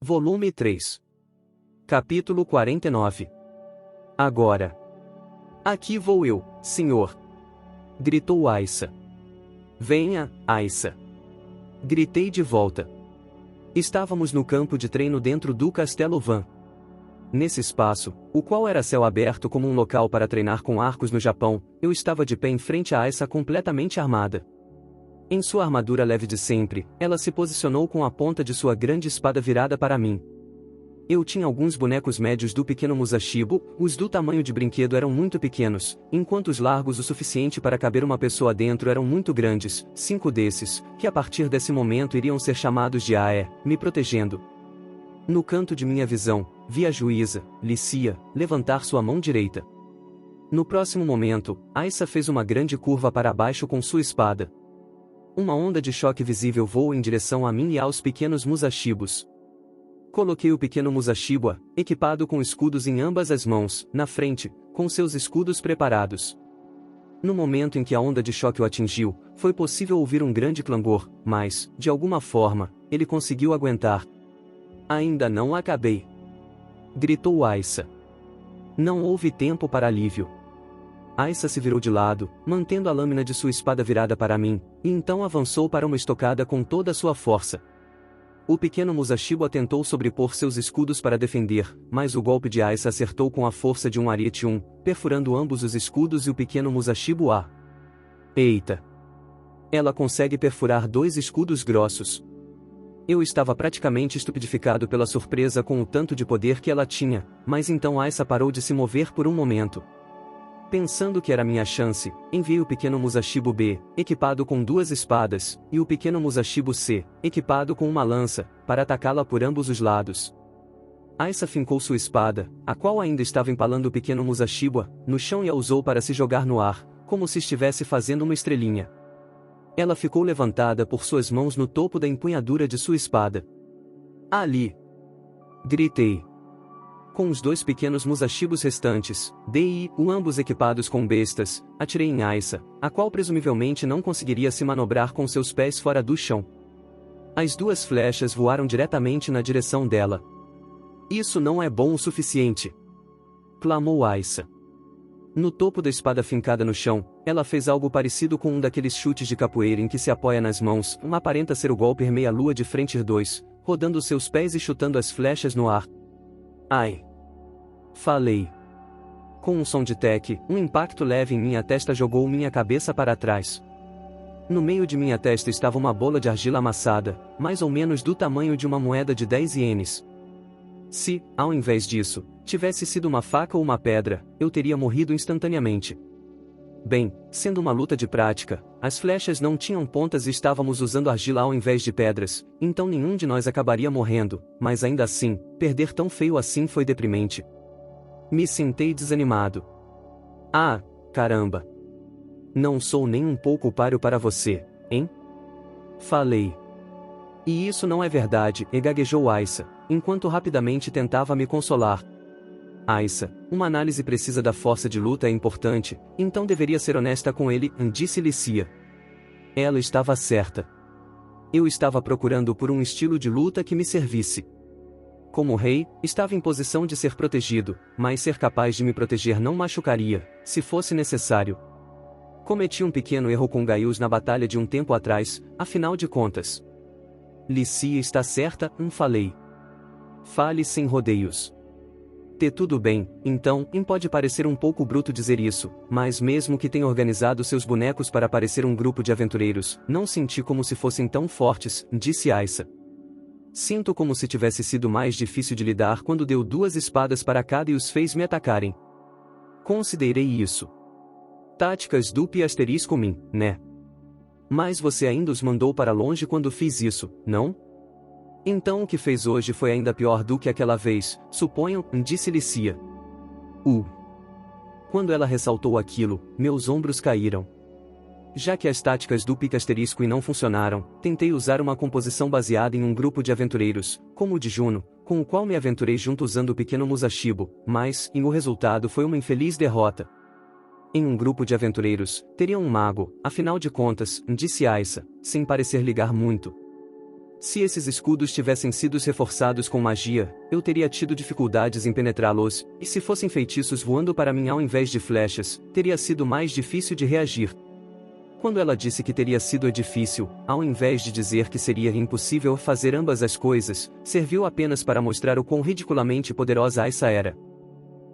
Volume 3. Capítulo 49. Agora. Aqui vou eu, senhor. Gritou Aissa. Venha, Aissa. Gritei de volta. Estávamos no campo de treino dentro do Castelo Van. Nesse espaço, o qual era céu aberto como um local para treinar com arcos no Japão, eu estava de pé em frente a Aissa completamente armada. Em sua armadura leve de sempre, ela se posicionou com a ponta de sua grande espada virada para mim. Eu tinha alguns bonecos médios do pequeno Musashibo, os do tamanho de brinquedo eram muito pequenos, enquanto os largos o suficiente para caber uma pessoa dentro eram muito grandes, 5 desses, que a partir desse momento iriam ser chamados de Ae, me protegendo. No canto de minha visão, vi a juíza, Licia, levantar sua mão direita. No próximo momento, Aissa fez uma grande curva para baixo com sua espada. Uma onda de choque visível voou em direção a mim e aos pequenos Musashibos. Coloquei o pequeno Musashibo, equipado com escudos em ambas as mãos, na frente, com seus escudos preparados. No momento em que a onda de choque o atingiu, foi possível ouvir um grande clangor, mas, de alguma forma, ele conseguiu aguentar. Ainda não acabei. Gritou Aissa. Não houve tempo para alívio. Aissa se virou de lado, mantendo a lâmina de sua espada virada para mim, e então avançou para uma estocada com toda a sua força. O pequeno Musashibo tentou sobrepor seus escudos para defender, mas o golpe de Aissa acertou com a força de um ariete 1, perfurando ambos os escudos e o pequeno Musashibo A. Eita! Ela consegue perfurar 2 escudos grossos. Eu estava praticamente estupidificado pela surpresa com o tanto de poder que ela tinha, mas então Aissa parou de se mover por um momento. Pensando que era minha chance, enviei o pequeno Musashibo B, equipado com 2 espadas, e o pequeno Musashibo C, equipado com uma lança, para atacá-la por ambos os lados. Aissa fincou sua espada, a qual ainda estava empalando o pequeno Musashibo, no chão e a usou para se jogar no ar, como se estivesse fazendo uma estrelinha. Ela ficou levantada por suas mãos no topo da empunhadura de sua espada. Ali! Gritei. Com os 2 pequenos Musashibos restantes, ambos equipados com bestas, atirei em Aissa, a qual presumivelmente não conseguiria se manobrar com seus pés fora do chão. As 2 flechas voaram diretamente na direção dela. Isso não é bom o suficiente! Clamou Aissa. No topo da espada fincada no chão, ela fez algo parecido com um daqueles chutes de capoeira em que se apoia nas mãos, aparenta ser o golpe meia-lua de frente 2, rodando seus pés e chutando as flechas no ar. Ai! Falei. Com um som de tec, um impacto leve em minha testa jogou minha cabeça para trás. No meio de minha testa estava uma bola de argila amassada, mais ou menos do tamanho de uma moeda de 10 ienes. Se, ao invés disso, tivesse sido uma faca ou uma pedra, eu teria morrido instantaneamente. Bem, sendo uma luta de prática, as flechas não tinham pontas e estávamos usando argila ao invés de pedras, então nenhum de nós acabaria morrendo, mas ainda assim, perder tão feio assim foi deprimente. Me sentei desanimado. Ah, caramba! Não sou nem um pouco páreo para você, hein? Falei. E isso não é verdade, gaguejou Aissa, enquanto rapidamente tentava me consolar. Aissa, uma análise precisa da força de luta é importante, então deveria ser honesta com ele, disse Licia. Ela estava certa. Eu estava procurando por um estilo de luta que me servisse. Como rei, estava em posição de ser protegido, mas ser capaz de me proteger não machucaria, se fosse necessário. Cometi um pequeno erro com Gaius na batalha de um tempo atrás, afinal de contas. Licia está certa, falei. Fale sem rodeios. Tudo bem, então, pode parecer um pouco bruto dizer isso, mas mesmo que tenha organizado seus bonecos para parecer um grupo de aventureiros, não senti como se fossem tão fortes, disse Aissa. Sinto como se tivesse sido mais difícil de lidar quando deu 2 espadas para cada e os fez me atacarem. Considerei isso. Táticas do *min, né? Mas você ainda os mandou para longe quando fiz isso, não? Então o que fez hoje foi ainda pior do que aquela vez, suponho, disse Licia. Quando ela ressaltou aquilo, meus ombros caíram. Já que as táticas do *e não funcionaram, tentei usar uma composição baseada em um grupo de aventureiros, como o de Juno, com o qual me aventurei junto usando o pequeno Musashibo, mas, o resultado foi uma infeliz derrota. Em um grupo de aventureiros, teriam um mago, afinal de contas, disse Aissa, sem parecer ligar muito. Se esses escudos tivessem sido reforçados com magia, eu teria tido dificuldades em penetrá-los, e se fossem feitiços voando para mim ao invés de flechas, teria sido mais difícil de reagir. Quando ela disse que teria sido difícil, ao invés de dizer que seria impossível fazer ambas as coisas, serviu apenas para mostrar o quão ridiculamente poderosa Aissa era.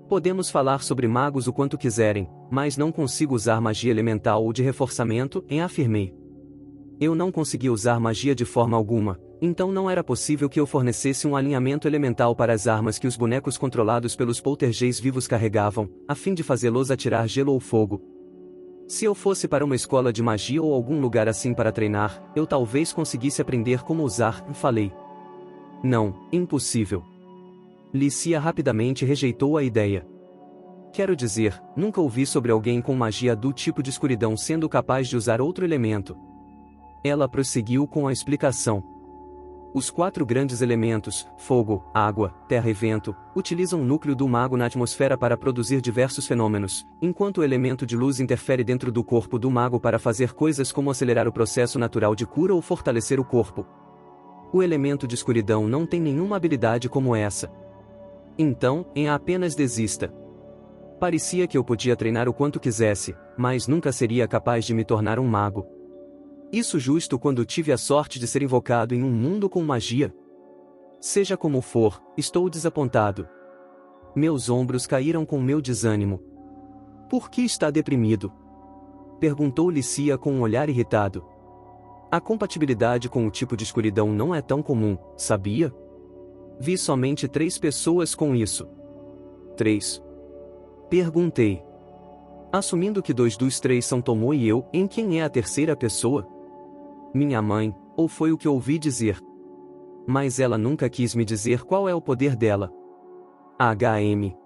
Podemos falar sobre magos o quanto quiserem, mas não consigo usar magia elemental ou de reforçamento, afirmei. Eu não conseguia usar magia de forma alguma, então não era possível que eu fornecesse um alinhamento elemental para as armas que os bonecos controlados pelos poltergeists vivos carregavam, a fim de fazê-los atirar gelo ou fogo. Se eu fosse para uma escola de magia ou algum lugar assim para treinar, eu talvez conseguisse aprender como usar, falei. Não, impossível. Lícia rapidamente rejeitou a ideia. Quero dizer, nunca ouvi sobre alguém com magia do tipo de escuridão sendo capaz de usar outro elemento. Ela prosseguiu com a explicação. Os 4 grandes elementos, fogo, água, terra e vento, utilizam o núcleo do mago na atmosfera para produzir diversos fenômenos, enquanto o elemento de luz interfere dentro do corpo do mago para fazer coisas como acelerar o processo natural de cura ou fortalecer o corpo. O elemento de escuridão não tem nenhuma habilidade como essa. Então, apenas desista. Parecia que eu podia treinar o quanto quisesse, mas nunca seria capaz de me tornar um mago. Isso justo quando tive a sorte de ser invocado em um mundo com magia. Seja como for, estou desapontado. Meus ombros caíram com meu desânimo. Por que está deprimido? Perguntou Lícia com um olhar irritado. A compatibilidade com o tipo de escuridão não é tão comum, sabia? Vi somente 3 pessoas com isso. 3. Perguntei. Assumindo que 2 dos 3 são Tomoe e eu, quem é a terceira pessoa? Minha mãe, ou foi o que ouvi dizer. Mas ela nunca quis me dizer qual é o poder dela. HM.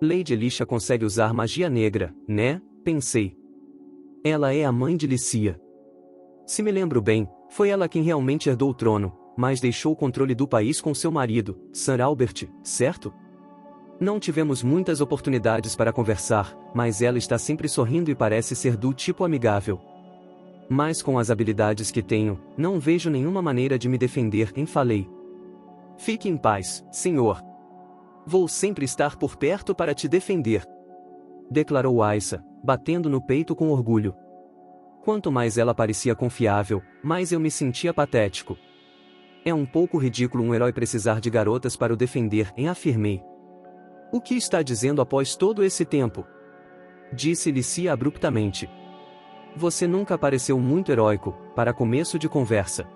Lady Elisha consegue usar magia negra, né? Pensei. Ela é a mãe de Lícia. Se me lembro bem, foi ela quem realmente herdou o trono, mas deixou o controle do país com seu marido, Sir Albert, certo? Não tivemos muitas oportunidades para conversar, mas ela está sempre sorrindo e parece ser do tipo amigável. Mas com as habilidades que tenho, não vejo nenhuma maneira de me defender, falei. Fique em paz, senhor. Vou sempre estar por perto para te defender. Declarou Aissa, batendo no peito com orgulho. Quanto mais ela parecia confiável, mais eu me sentia patético. É um pouco ridículo um herói precisar de garotas para o defender, afirmei. O que está dizendo após todo esse tempo? Disse Lícia abruptamente. Você nunca pareceu muito heróico, para começo de conversa.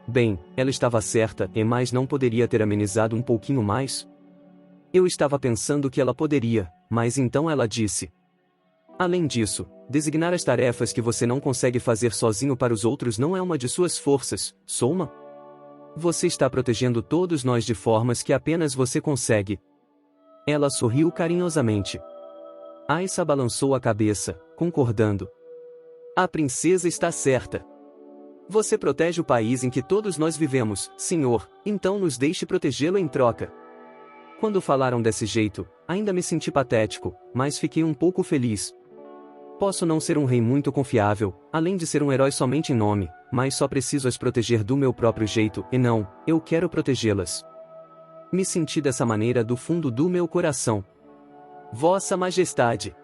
Bem, ela estava certa, mas não poderia ter amenizado um pouquinho mais? Eu estava pensando que ela poderia, mas então ela disse. Além disso, designar as tarefas que você não consegue fazer sozinho para os outros não é uma de suas forças, Soma? Você está protegendo todos nós de formas que apenas você consegue. Ela sorriu carinhosamente. Aissa balançou a cabeça, concordando. A princesa está certa. Você protege o país em que todos nós vivemos, senhor, então nos deixe protegê-lo em troca. Quando falaram desse jeito, ainda me senti patético, mas fiquei um pouco feliz. Posso não ser um rei muito confiável, além de ser um herói somente em nome, mas só preciso as proteger do meu próprio jeito, e não, eu quero protegê-las. Me senti dessa maneira do fundo do meu coração. Vossa Majestade!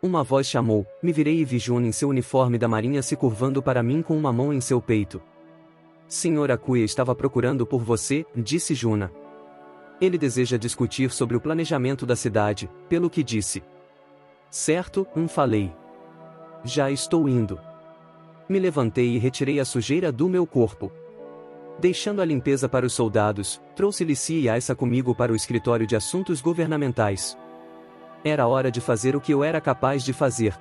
Uma voz chamou, me virei e vi Juna em seu uniforme da marinha se curvando para mim com uma mão em seu peito. Senhor Akuya estava procurando por você, disse Juna. Ele deseja discutir sobre o planejamento da cidade, pelo que disse. Certo, falei. Já estou indo. Me levantei e retirei a sujeira do meu corpo. Deixando a limpeza para os soldados, trouxe Lícia e Aissa comigo para o escritório de assuntos governamentais. Era hora de fazer o que eu era capaz de fazer.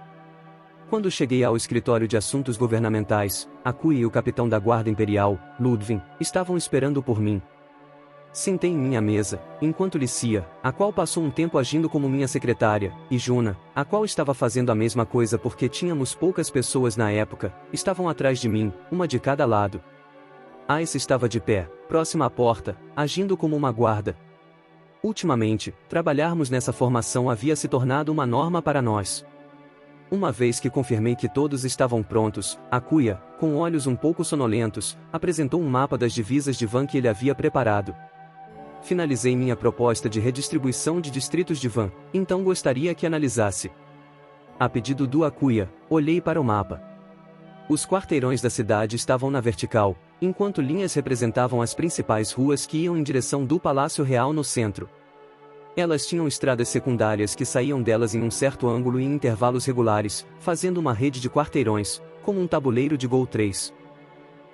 Quando cheguei ao escritório de assuntos governamentais, Akuya e o capitão da guarda imperial, Ludwig, estavam esperando por mim. Sentei em minha mesa, enquanto Lícia, a qual passou um tempo agindo como minha secretária, e Juna, a qual estava fazendo a mesma coisa porque tínhamos poucas pessoas na época, estavam atrás de mim, uma de cada lado. Aissa estava de pé, próxima à porta, agindo como uma guarda. Ultimamente, trabalharmos nessa formação havia se tornado uma norma para nós. Uma vez que confirmei que todos estavam prontos, Akuya, com olhos um pouco sonolentos, apresentou um mapa das divisas de Van que ele havia preparado. Finalizei minha proposta de redistribuição de distritos de Van, então gostaria que analisasse. A pedido do Akuya, olhei para o mapa. Os quarteirões da cidade estavam na vertical, enquanto linhas representavam as principais ruas que iam em direção do Palácio Real no centro. Elas tinham estradas secundárias que saíam delas em um certo ângulo e em intervalos regulares, fazendo uma rede de quarteirões, como um tabuleiro de Go 3.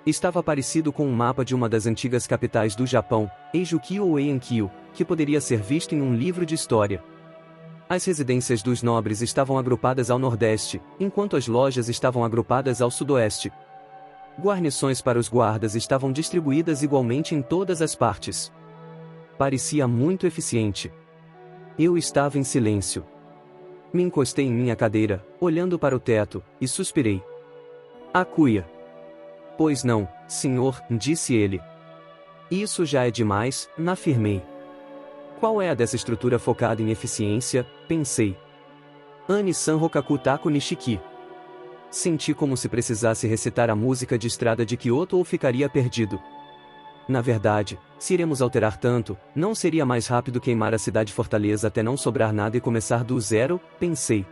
Estava parecido com um mapa de uma das antigas capitais do Japão, Eijukyo ou Eiankyo, que poderia ser visto em um livro de história. As residências dos nobres estavam agrupadas ao nordeste, enquanto as lojas estavam agrupadas ao sudoeste. Guarnições para os guardas estavam distribuídas igualmente em todas as partes. Parecia muito eficiente. Eu estava em silêncio. Me encostei em minha cadeira, olhando para o teto, e suspirei. Akuya. Pois não, senhor, disse ele. Isso já é demais, afirmei. Qual é a dessa estrutura focada em eficiência? Pensei. Ani-san Rokaku Taku Nishiki. Senti como se precisasse recitar a música de estrada de Kyoto ou ficaria perdido. Na verdade, se iremos alterar tanto, não seria mais rápido queimar a cidade-fortaleza até não sobrar nada e começar do zero? Pensei.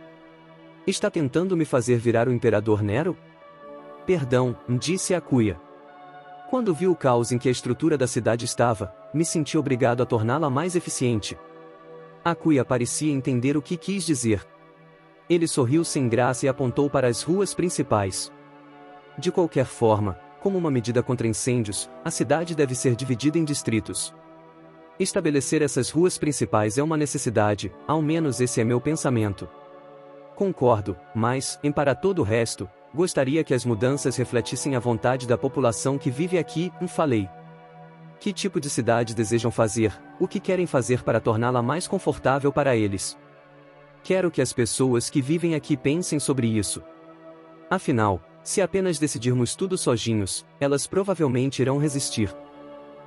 Está tentando me fazer virar o Imperador Nero? Perdão, disse Akuya. Quando vi o caos em que a estrutura da cidade estava, me senti obrigado a torná-la mais eficiente. Akuya parecia entender o que quis dizer. Ele sorriu sem graça e apontou para as ruas principais. De qualquer forma, como uma medida contra incêndios, a cidade deve ser dividida em distritos. Estabelecer essas ruas principais é uma necessidade, ao menos esse é meu pensamento. Concordo, mas, para todo o resto, gostaria que as mudanças refletissem a vontade da população que vive aqui, falei. Que tipo de cidade desejam fazer, o que querem fazer para torná-la mais confortável para eles? Quero que as pessoas que vivem aqui pensem sobre isso. Afinal, se apenas decidirmos tudo sozinhos, elas provavelmente irão resistir.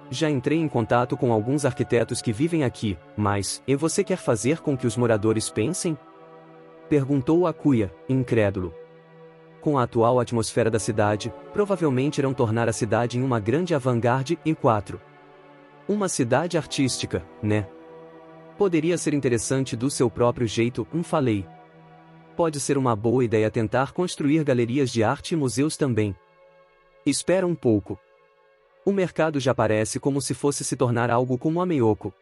Já entrei em contato com alguns arquitetos que vivem aqui, mas, e você quer fazer com que os moradores pensem? Perguntou Akuya, incrédulo. Com a atual atmosfera da cidade, provavelmente irão tornar a cidade em uma grande avant-garde e 4. Uma cidade artística, né? Poderia ser interessante do seu próprio jeito, falei. Pode ser uma boa ideia tentar construir galerias de arte e museus também. Espera um pouco. O mercado já parece como se fosse se tornar algo como a Meiyoko.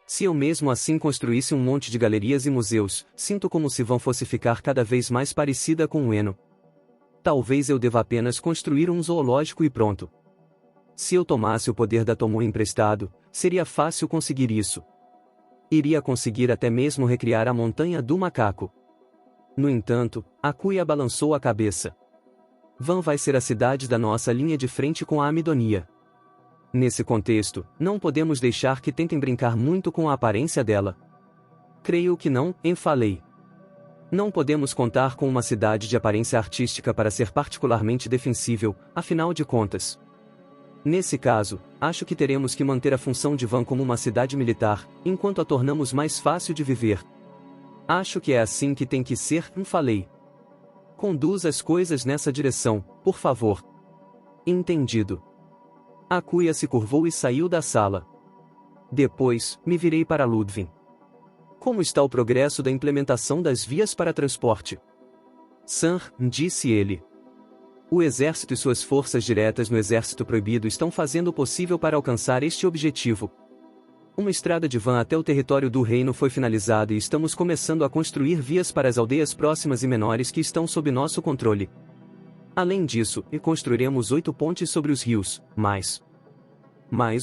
Se eu mesmo assim construísse um monte de galerias e museus, sinto como se Van fosse ficar cada vez mais parecida com o Eno. Talvez eu deva apenas construir um zoológico e pronto. Se eu tomasse o poder da Tomoe emprestado, seria fácil conseguir isso. Iria conseguir até mesmo recriar a Montanha do Macaco. No entanto, Akuya balançou a cabeça. Van vai ser a cidade da nossa linha de frente com a Amidonia. Nesse contexto, não podemos deixar que tentem brincar muito com a aparência dela. Creio que não, falei. Não podemos contar com uma cidade de aparência artística para ser particularmente defensível, afinal de contas. Nesse caso, acho que teremos que manter a função de Van como uma cidade militar, enquanto a tornamos mais fácil de viver. Acho que é assim que tem que ser, falei. Conduza as coisas nessa direção, por favor. Entendido. Akuya se curvou e saiu da sala. Depois, me virei para Ludwig. Como está o progresso da implementação das vias para transporte? Sir, disse ele. O exército e suas forças diretas no Exército Proibido estão fazendo o possível para alcançar este objetivo. Uma estrada de Van até o território do reino foi finalizada e estamos começando a construir vias para as aldeias próximas e menores que estão sob nosso controle. Além disso, construiremos 8 pontes sobre os rios, mais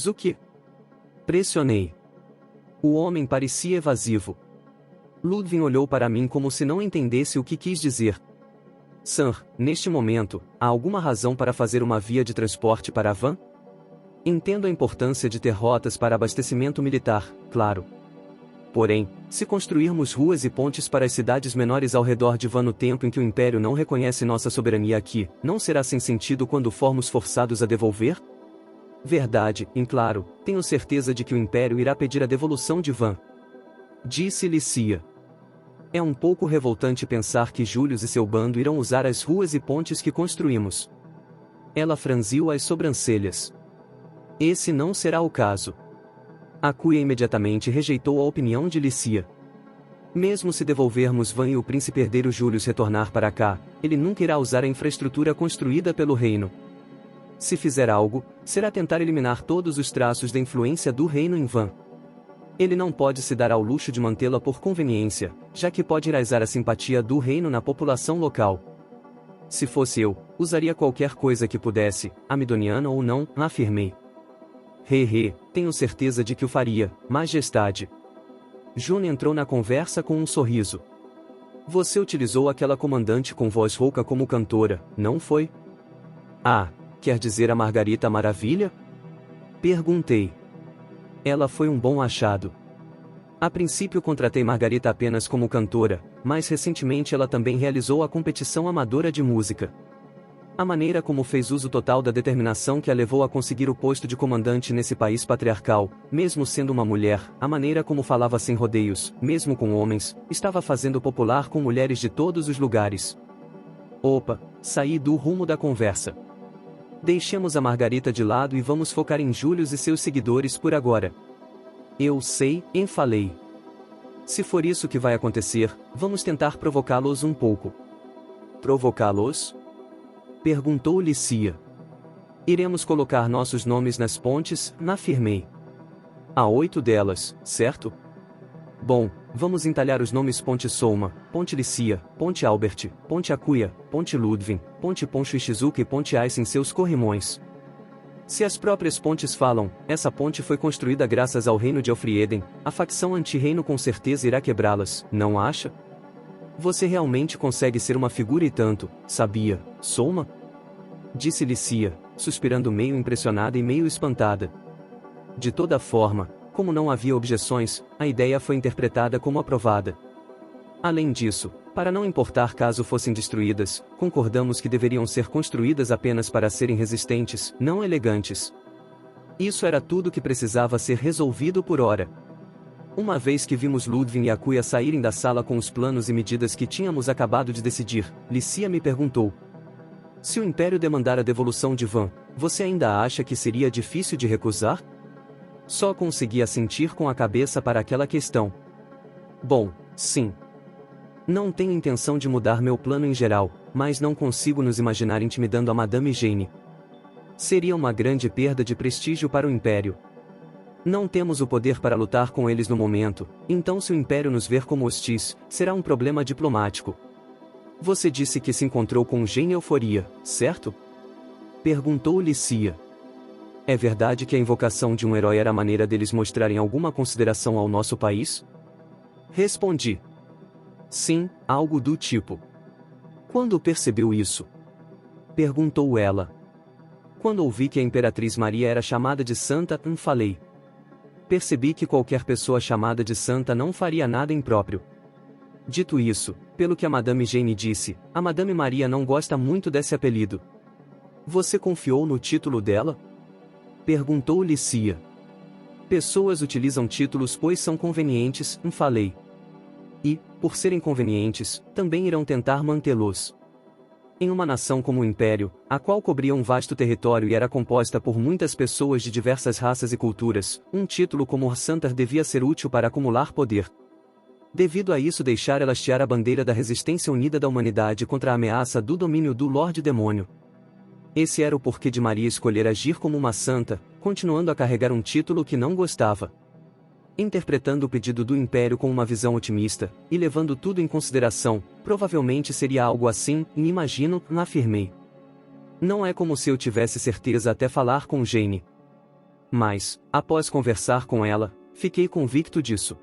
o que? Pressionei. O homem parecia evasivo. Ludwig olhou para mim como se não entendesse o que quis dizer. Sir, neste momento, há alguma razão para fazer uma via de transporte para a Van? Entendo a importância de ter rotas para abastecimento militar, claro. Porém, se construirmos ruas e pontes para as cidades menores ao redor de Van no tempo em que o Império não reconhece nossa soberania aqui, não será sem sentido quando formos forçados a devolver? Verdade, claro, tenho certeza de que o Império irá pedir a devolução de Van. Disse Licia. É um pouco revoltante pensar que Júlio e seu bando irão usar as ruas e pontes que construímos. Ela franziu as sobrancelhas. Esse não será o caso. Acuia imediatamente rejeitou a opinião de Lícia. Mesmo se devolvermos Van e o príncipe herdeiro Júlio retornar para cá, ele nunca irá usar a infraestrutura construída pelo reino. Se fizer algo, será tentar eliminar todos os traços da influência do reino em Van. Ele não pode se dar ao luxo de mantê-la por conveniência, já que pode enraizar a simpatia do reino na população local. Se fosse eu, usaria qualquer coisa que pudesse, amidoniana ou não, afirmei. Tenho certeza de que o faria, Majestade. June entrou na conversa com um sorriso. Você utilizou aquela comandante com voz rouca como cantora, não foi? Ah, quer dizer a Margarita Maravilha? Perguntei. Ela foi um bom achado. A princípio contratei Margarita apenas como cantora, mas recentemente ela também realizou a competição amadora de música. A maneira como fez uso total da determinação que a levou a conseguir o posto de comandante nesse país patriarcal, mesmo sendo uma mulher, a maneira como falava sem rodeios, mesmo com homens, estava fazendo popular com mulheres de todos os lugares. Opa, saí do rumo da conversa. Deixemos a Margarita de lado e vamos focar em Júlio e seus seguidores por agora. Eu sei, falei. Se for isso que vai acontecer, vamos tentar provocá-los um pouco. Provocá-los? Perguntou Lícia. Iremos colocar nossos nomes nas pontes, afirmei. Há 8 delas, certo? Bom, vamos entalhar os nomes Ponte Souma, Ponte Lícia, Ponte Albert, Ponte Acuia, Ponte Ludwig, Ponte Poncho Ishizuka e Ponte Ice em seus corrimões. Se as próprias pontes falam, essa ponte foi construída graças ao reino de Elfrieden, a facção anti-reino com certeza irá quebrá-las, não acha? Você realmente consegue ser uma figura e tanto, sabia, Souma? Disse Lícia, suspirando meio impressionada e meio espantada. De toda forma, como não havia objeções, a ideia foi interpretada como aprovada. Além disso, para não importar caso fossem destruídas, concordamos que deveriam ser construídas apenas para serem resistentes, não elegantes. Isso era tudo que precisava ser resolvido por hora. Uma vez que vimos Ludwig e Acuia saírem da sala com os planos e medidas que tínhamos acabado de decidir, Lícia me perguntou. Se o Império demandar a devolução de Van, você ainda acha que seria difícil de recusar? Só consegui assentir com a cabeça para aquela questão. Bom, sim. Não tenho intenção de mudar meu plano em geral, mas não consigo nos imaginar intimidando a Madame Jane. Seria uma grande perda de prestígio para o Império. Não temos o poder para lutar com eles no momento, então se o Império nos ver como hostis, será um problema diplomático. Você disse que se encontrou com Jane Euforia, certo? Perguntou Lícia. É verdade que a invocação de um herói era a maneira deles mostrarem alguma consideração ao nosso país? Respondi. Sim, algo do tipo. Quando percebeu isso? Perguntou ela. Quando ouvi que a Imperatriz Maria era chamada de Santa, falei. Percebi que qualquer pessoa chamada de Santa não faria nada impróprio. Dito isso, pelo que a Madame Jane disse, a Madame Maria não gosta muito desse apelido. Você confiou no título dela? Perguntou Lícia. Pessoas utilizam títulos pois são convenientes, falei. E, por serem convenientes, também irão tentar mantê-los. Em uma nação como o Império, a qual cobria um vasto território e era composta por muitas pessoas de diversas raças e culturas, um título como Orsantar devia ser útil para acumular poder. Devido a isso deixara ela hastear a bandeira da resistência unida da humanidade contra a ameaça do domínio do Lorde Demônio. Esse era o porquê de Maria escolher agir como uma santa, continuando a carregar um título que não gostava. Interpretando o pedido do Império com uma visão otimista, e levando tudo em consideração, provavelmente seria algo assim, e imagino, afirmei. Não é como se eu tivesse certeza até falar com Jane. Mas, após conversar com ela, fiquei convicto disso.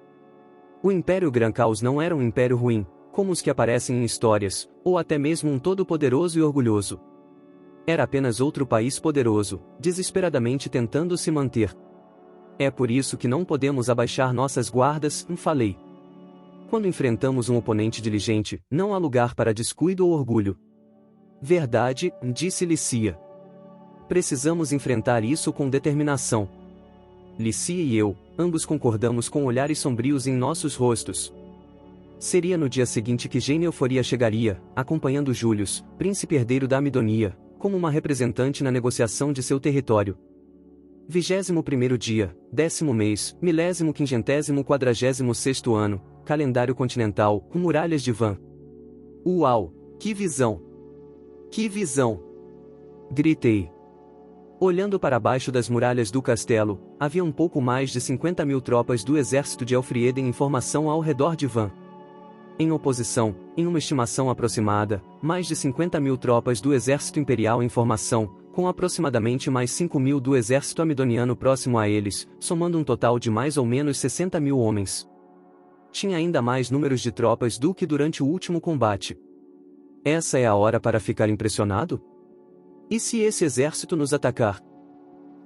O Império Gran Caos não era um império ruim, como os que aparecem em histórias, ou até mesmo um todo-poderoso e orgulhoso. Era apenas outro país poderoso, desesperadamente tentando se manter. É por isso que não podemos abaixar nossas guardas, falei. Quando enfrentamos um oponente diligente, não há lugar para descuido ou orgulho. Verdade, disse Lícia. Precisamos enfrentar isso com determinação. Lícia e eu, ambos concordamos com olhares sombrios em nossos rostos. Seria no dia seguinte que Jane Euforia chegaria, acompanhando Július, príncipe herdeiro da Amidonia, como uma representante na negociação de seu território. 21º dia, 10º mês, 105046º ano, calendário continental, com muralhas de Van. Uau! Que visão! Que visão! Gritei. Olhando para baixo das muralhas do castelo, havia um pouco mais de 50.000 tropas do exército de Elfrieden em formação ao redor de Van. Em oposição, em uma estimação aproximada, mais de 50.000 tropas do exército imperial em formação, com aproximadamente mais 5.000 do exército amidoniano próximo a eles, somando um total de mais ou menos 60.000 homens. Tinha ainda mais números de tropas do que durante o último combate. Essa é a hora para ficar impressionado? E se esse exército nos atacar?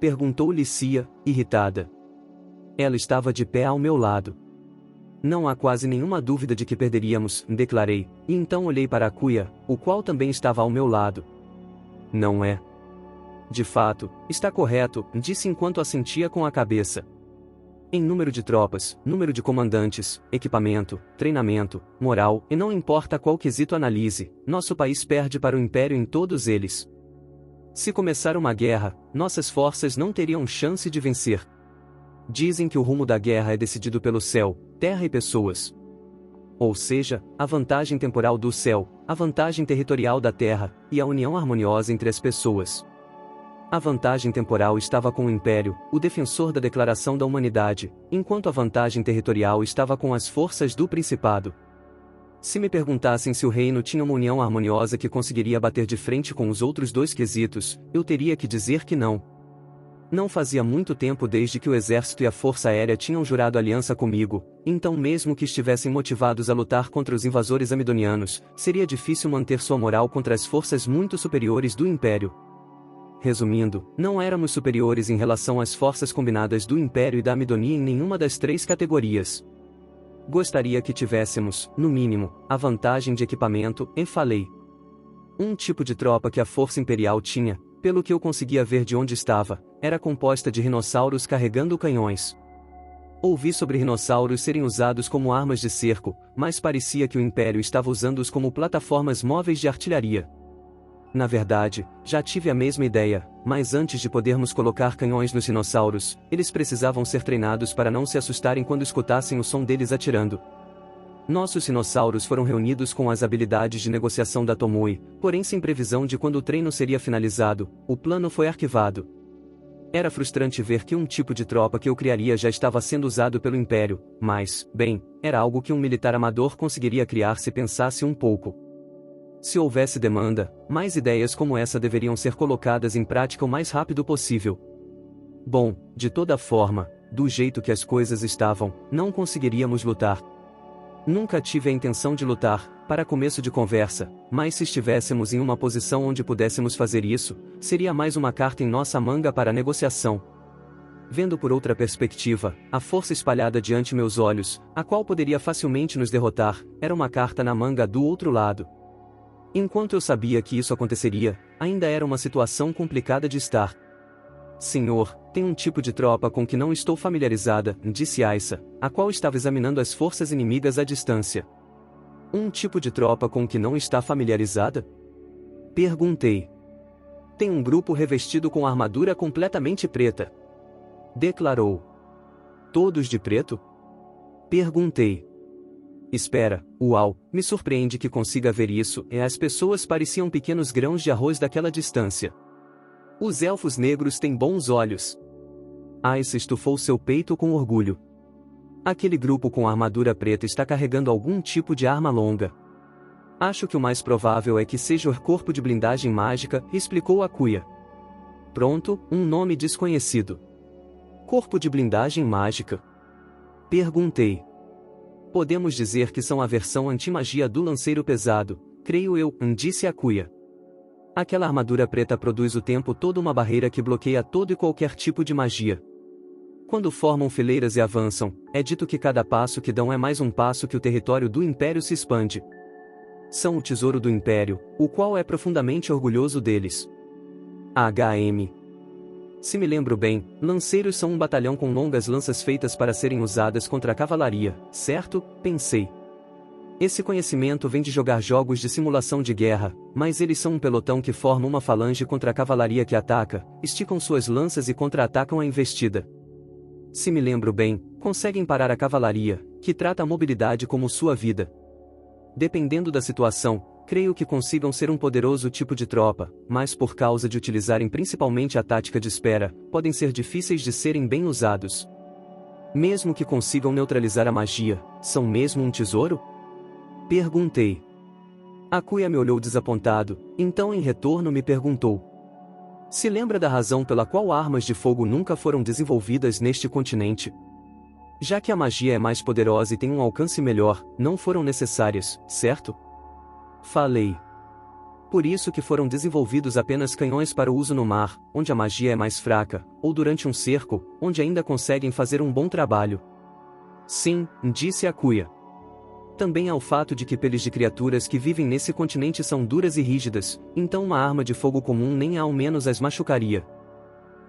Perguntou Lícia, irritada. Ela estava de pé ao meu lado. Não há quase nenhuma dúvida de que perderíamos, declarei, e então olhei para Akuya, o qual também estava ao meu lado. Não é? De fato, está correto, disse enquanto assentia com a cabeça. Em número de tropas, número de comandantes, equipamento, treinamento, moral, e não importa qual quesito analise, nosso país perde para o Império em todos eles. Se começar uma guerra, nossas forças não teriam chance de vencer. Dizem que o rumo da guerra é decidido pelo céu, terra e pessoas. Ou seja, a vantagem temporal do céu, a vantagem territorial da terra, e a união harmoniosa entre as pessoas. A vantagem temporal estava com o Império, o defensor da Declaração da Humanidade, enquanto a vantagem territorial estava com as forças do Principado. Se me perguntassem se o reino tinha uma união harmoniosa que conseguiria bater de frente com os outros dois quesitos, eu teria que dizer que não. Não fazia muito tempo desde que o exército e a força aérea tinham jurado aliança comigo, então mesmo que estivessem motivados a lutar contra os invasores amidonianos, seria difícil manter sua moral contra as forças muito superiores do Império. Resumindo, não éramos superiores em relação às forças combinadas do Império e da Amidonia em nenhuma das três categorias. Gostaria que tivéssemos, no mínimo, a vantagem de equipamento, e falei. Um tipo de tropa que a força imperial tinha, pelo que eu conseguia ver de onde estava, era composta de rinossauros carregando canhões. Ouvi sobre rinossauros serem usados como armas de cerco, mas parecia que o Império estava usando-os como plataformas móveis de artilharia. Na verdade, já tive a mesma ideia, mas antes de podermos colocar canhões nos rinossauros, eles precisavam ser treinados para não se assustarem quando escutassem o som deles atirando. Nossos rinossauros foram reunidos com as habilidades de negociação da Tomoe, porém sem previsão de quando o treino seria finalizado, o plano foi arquivado. Era frustrante ver que um tipo de tropa que eu criaria já estava sendo usado pelo Império, mas, bem, era algo que um militar amador conseguiria criar se pensasse um pouco. Se houvesse demanda, mais ideias como essa deveriam ser colocadas em prática o mais rápido possível. Bom, de toda forma, do jeito que as coisas estavam, não conseguiríamos lutar. Nunca tive a intenção de lutar, para começo de conversa, mas se estivéssemos em uma posição onde pudéssemos fazer isso, seria mais uma carta em nossa manga para a negociação. Vendo por outra perspectiva, a força espalhada diante meus olhos, a qual poderia facilmente nos derrotar, era uma carta na manga do outro lado. Enquanto eu sabia que isso aconteceria, ainda era uma situação complicada de estar. Senhor, tem um tipo de tropa com que não estou familiarizada, disse Aissa, a qual estava examinando as forças inimigas à distância. Um tipo de tropa com que não está familiarizada? Perguntei. Tem um grupo revestido com armadura completamente preta. Declarou. Todos de preto? Perguntei. Espera, uau, me surpreende que consiga ver isso, e as pessoas pareciam pequenos grãos de arroz daquela distância. Os elfos negros têm bons olhos. Aissa estufou seu peito com orgulho. Aquele grupo com armadura preta está carregando algum tipo de arma longa. Acho que o mais provável é que seja o corpo de blindagem mágica, explicou Akuya. Pronto, um nome desconhecido. Corpo de blindagem mágica? Perguntei. Podemos dizer que são a versão anti-magia do lanceiro pesado, creio eu, disse Akuya. Aquela armadura preta produz o tempo todo uma barreira que bloqueia todo e qualquer tipo de magia. Quando formam fileiras e avançam, é dito que cada passo que dão é mais um passo que o território do Império se expande. São o tesouro do Império, o qual é profundamente orgulhoso deles. HM. Se me lembro bem, lanceiros são um batalhão com longas lanças feitas para serem usadas contra a cavalaria, certo? Pensei. Esse conhecimento vem de jogar jogos de simulação de guerra, mas eles são um pelotão que forma uma falange contra a cavalaria que ataca, esticam suas lanças e contra-atacam a investida. Se me lembro bem, conseguem parar a cavalaria, que trata a mobilidade como sua vida. Dependendo da situação, creio que consigam ser um poderoso tipo de tropa, mas por causa de utilizarem principalmente a tática de espera, podem ser difíceis de serem bem usados. Mesmo que consigam neutralizar a magia, são mesmo um tesouro? Perguntei. Akuya me olhou desapontado, então em retorno me perguntou: se lembra da razão pela qual armas de fogo nunca foram desenvolvidas neste continente? Já que a magia é mais poderosa e tem um alcance melhor, não foram necessárias, certo? Falei. Por isso que foram desenvolvidos apenas canhões para o uso no mar, onde a magia é mais fraca, ou durante um cerco, onde ainda conseguem fazer um bom trabalho. Sim, disse Akuya. Também há o fato de que peles de criaturas que vivem nesse continente são duras e rígidas, então uma arma de fogo comum nem ao menos as machucaria.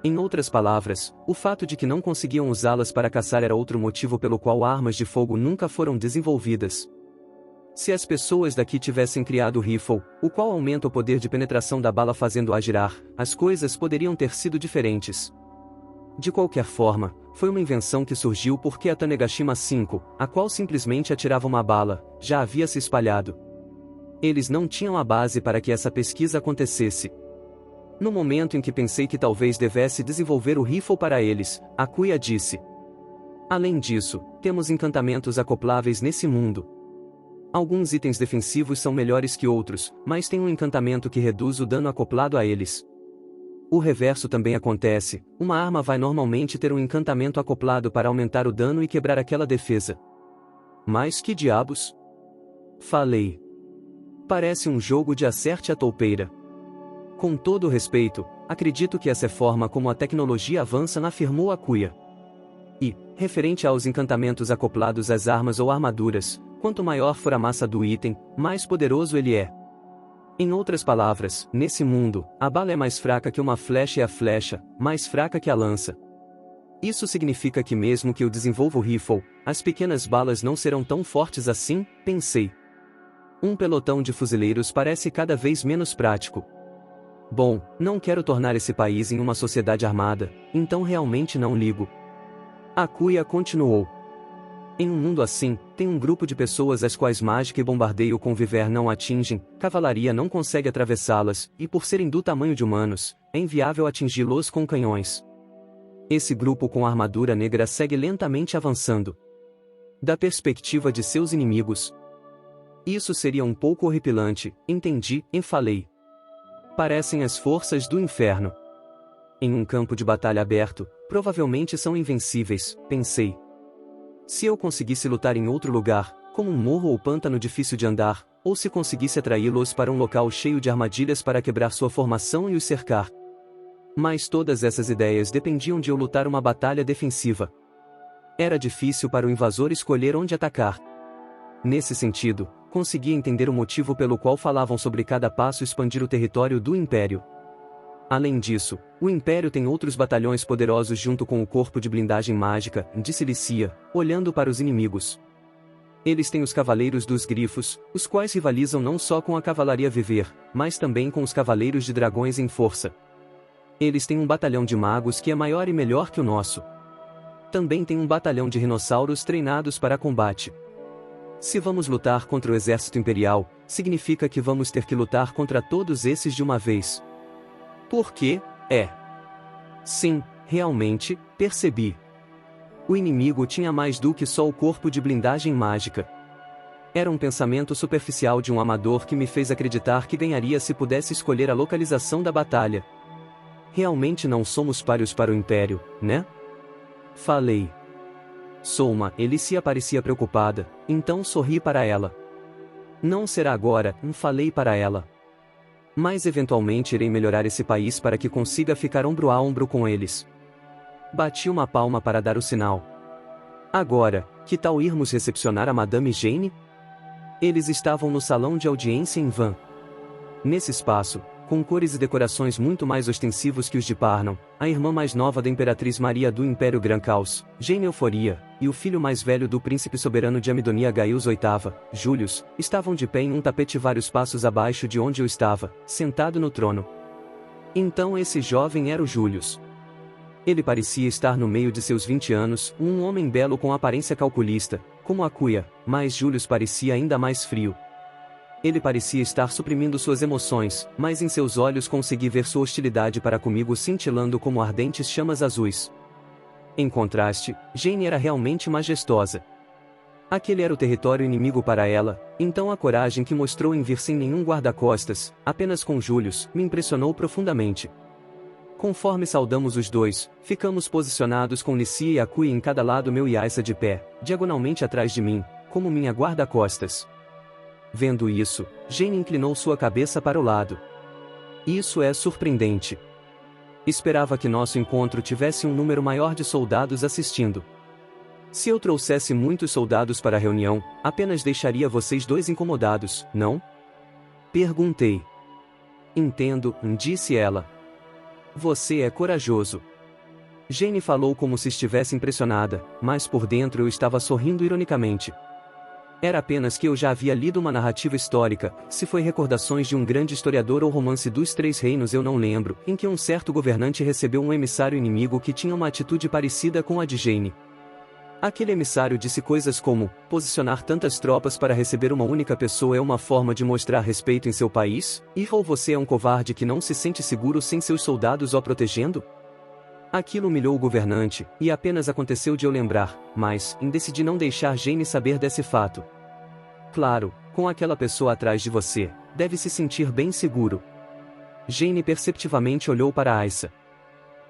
Em outras palavras, o fato de que não conseguiam usá-las para caçar era outro motivo pelo qual armas de fogo nunca foram desenvolvidas. Se as pessoas daqui tivessem criado o rifle, o qual aumenta o poder de penetração da bala fazendo-a girar, as coisas poderiam ter sido diferentes. De qualquer forma, foi uma invenção que surgiu porque a Tanegashima 5, a qual simplesmente atirava uma bala, já havia se espalhado. Eles não tinham a base para que essa pesquisa acontecesse. No momento em que pensei que talvez devesse desenvolver o rifle para eles, Akuya disse: além disso, temos encantamentos acopláveis nesse mundo. Alguns itens defensivos são melhores que outros, mas tem um encantamento que reduz o dano acoplado a eles. O reverso também acontece, uma arma vai normalmente ter um encantamento acoplado para aumentar o dano e quebrar aquela defesa. Mas que diabos? Falei. Parece um jogo de acerte a toupeira. Com todo respeito, acredito que essa é a forma como a tecnologia avança, afirmou Akuya. E, referente aos encantamentos acoplados às armas ou armaduras, quanto maior for a massa do item, mais poderoso ele é. Em outras palavras, nesse mundo, a bala é mais fraca que uma flecha e a flecha, mais fraca que a lança. Isso significa que mesmo que eu desenvolva o rifle, as pequenas balas não serão tão fortes assim, pensei. Um pelotão de fuzileiros parece cada vez menos prático. Bom, não quero tornar esse país em uma sociedade armada, então realmente não ligo. Akuya continuou. Em um mundo assim, tem um grupo de pessoas às quais mágica e bombardeio com viver não atingem, cavalaria não consegue atravessá-las, e por serem do tamanho de humanos, é inviável atingi-los com canhões. Esse grupo com armadura negra segue lentamente avançando. Da perspectiva de seus inimigos, isso seria um pouco horripilante, entendi, falei. Parecem as forças do inferno. Em um campo de batalha aberto, provavelmente são invencíveis, pensei. Se eu conseguisse lutar em outro lugar, como um morro ou pântano difícil de andar, ou se conseguisse atraí-los para um local cheio de armadilhas para quebrar sua formação e os cercar. Mas todas essas ideias dependiam de eu lutar uma batalha defensiva. Era difícil para o invasor escolher onde atacar. Nesse sentido, conseguia entender o motivo pelo qual falavam sobre cada passo expandir o território do Império. Além disso, o Império tem outros batalhões poderosos junto com o corpo de blindagem mágica, disse Lícia, olhando para os inimigos. Eles têm os Cavaleiros dos Grifos, os quais rivalizam não só com a Cavalaria Viver, mas também com os Cavaleiros de Dragões em força. Eles têm um batalhão de magos que é maior e melhor que o nosso. Também tem um batalhão de rinossauros treinados para combate. Se vamos lutar contra o exército imperial, significa que vamos ter que lutar contra todos esses de uma vez. Porque, sim, realmente, percebi. O inimigo tinha mais do que só o corpo de blindagem mágica. Era um pensamento superficial de um amador que me fez acreditar que ganharia se pudesse escolher a localização da batalha. Realmente não somos pários para o Império, né? Falei. Souma, Lícia parecia preocupada, então sorri para ela. Não será agora, falei para ela. Mas eventualmente irei melhorar esse país para que consiga ficar ombro a ombro com eles. Bati uma palma para dar o sinal. Agora, que tal irmos recepcionar a Madame Jane? Eles estavam no salão de audiência em Van. Nesse espaço, com cores e decorações muito mais ostensivos que os de Parnam, a irmã mais nova da Imperatriz Maria do Império Gran Caos, Jane Euforia, e o filho mais velho do príncipe soberano de Amidonia Gaius VIII, Július, estavam de pé em um tapete vários passos abaixo de onde eu estava, sentado no trono. Então esse jovem era o Július. Ele parecia estar no meio de seus 20 anos, um homem belo com aparência calculista, como Acuia, mas Július parecia ainda mais frio. Ele parecia estar suprimindo suas emoções, mas em seus olhos consegui ver sua hostilidade para comigo cintilando como ardentes chamas azuis. Em contraste, Jane era realmente majestosa. Aquele era o território inimigo para ela, então a coragem que mostrou em vir sem nenhum guarda-costas, apenas com Július, me impressionou profundamente. Conforme saudamos os dois, ficamos posicionados com Nicia e Acuia em cada lado meu e Aissa de pé, diagonalmente atrás de mim, como minha guarda-costas. Vendo isso, Jane inclinou sua cabeça para o lado. Isso é surpreendente. Esperava que nosso encontro tivesse um número maior de soldados assistindo. Se eu trouxesse muitos soldados para a reunião, apenas deixaria vocês dois incomodados, não? Perguntei. Entendo, disse ela. Você é corajoso. Jane falou como se estivesse impressionada, mas por dentro eu estava sorrindo ironicamente. Era apenas que eu já havia lido uma narrativa histórica, se foi Recordações de um Grande Historiador ou Romance dos Três Reinos eu não lembro, em que um certo governante recebeu um emissário inimigo que tinha uma atitude parecida com a de Jane. Aquele emissário disse coisas como: posicionar tantas tropas para receber uma única pessoa é uma forma de mostrar respeito em seu país? Ou você é um covarde que não se sente seguro sem seus soldados o protegendo? Aquilo humilhou o governante, e apenas aconteceu de eu lembrar, mas decidi não deixar Jane saber desse fato. Claro, com aquela pessoa atrás de você, deve se sentir bem seguro. Jane perceptivamente olhou para Aissa.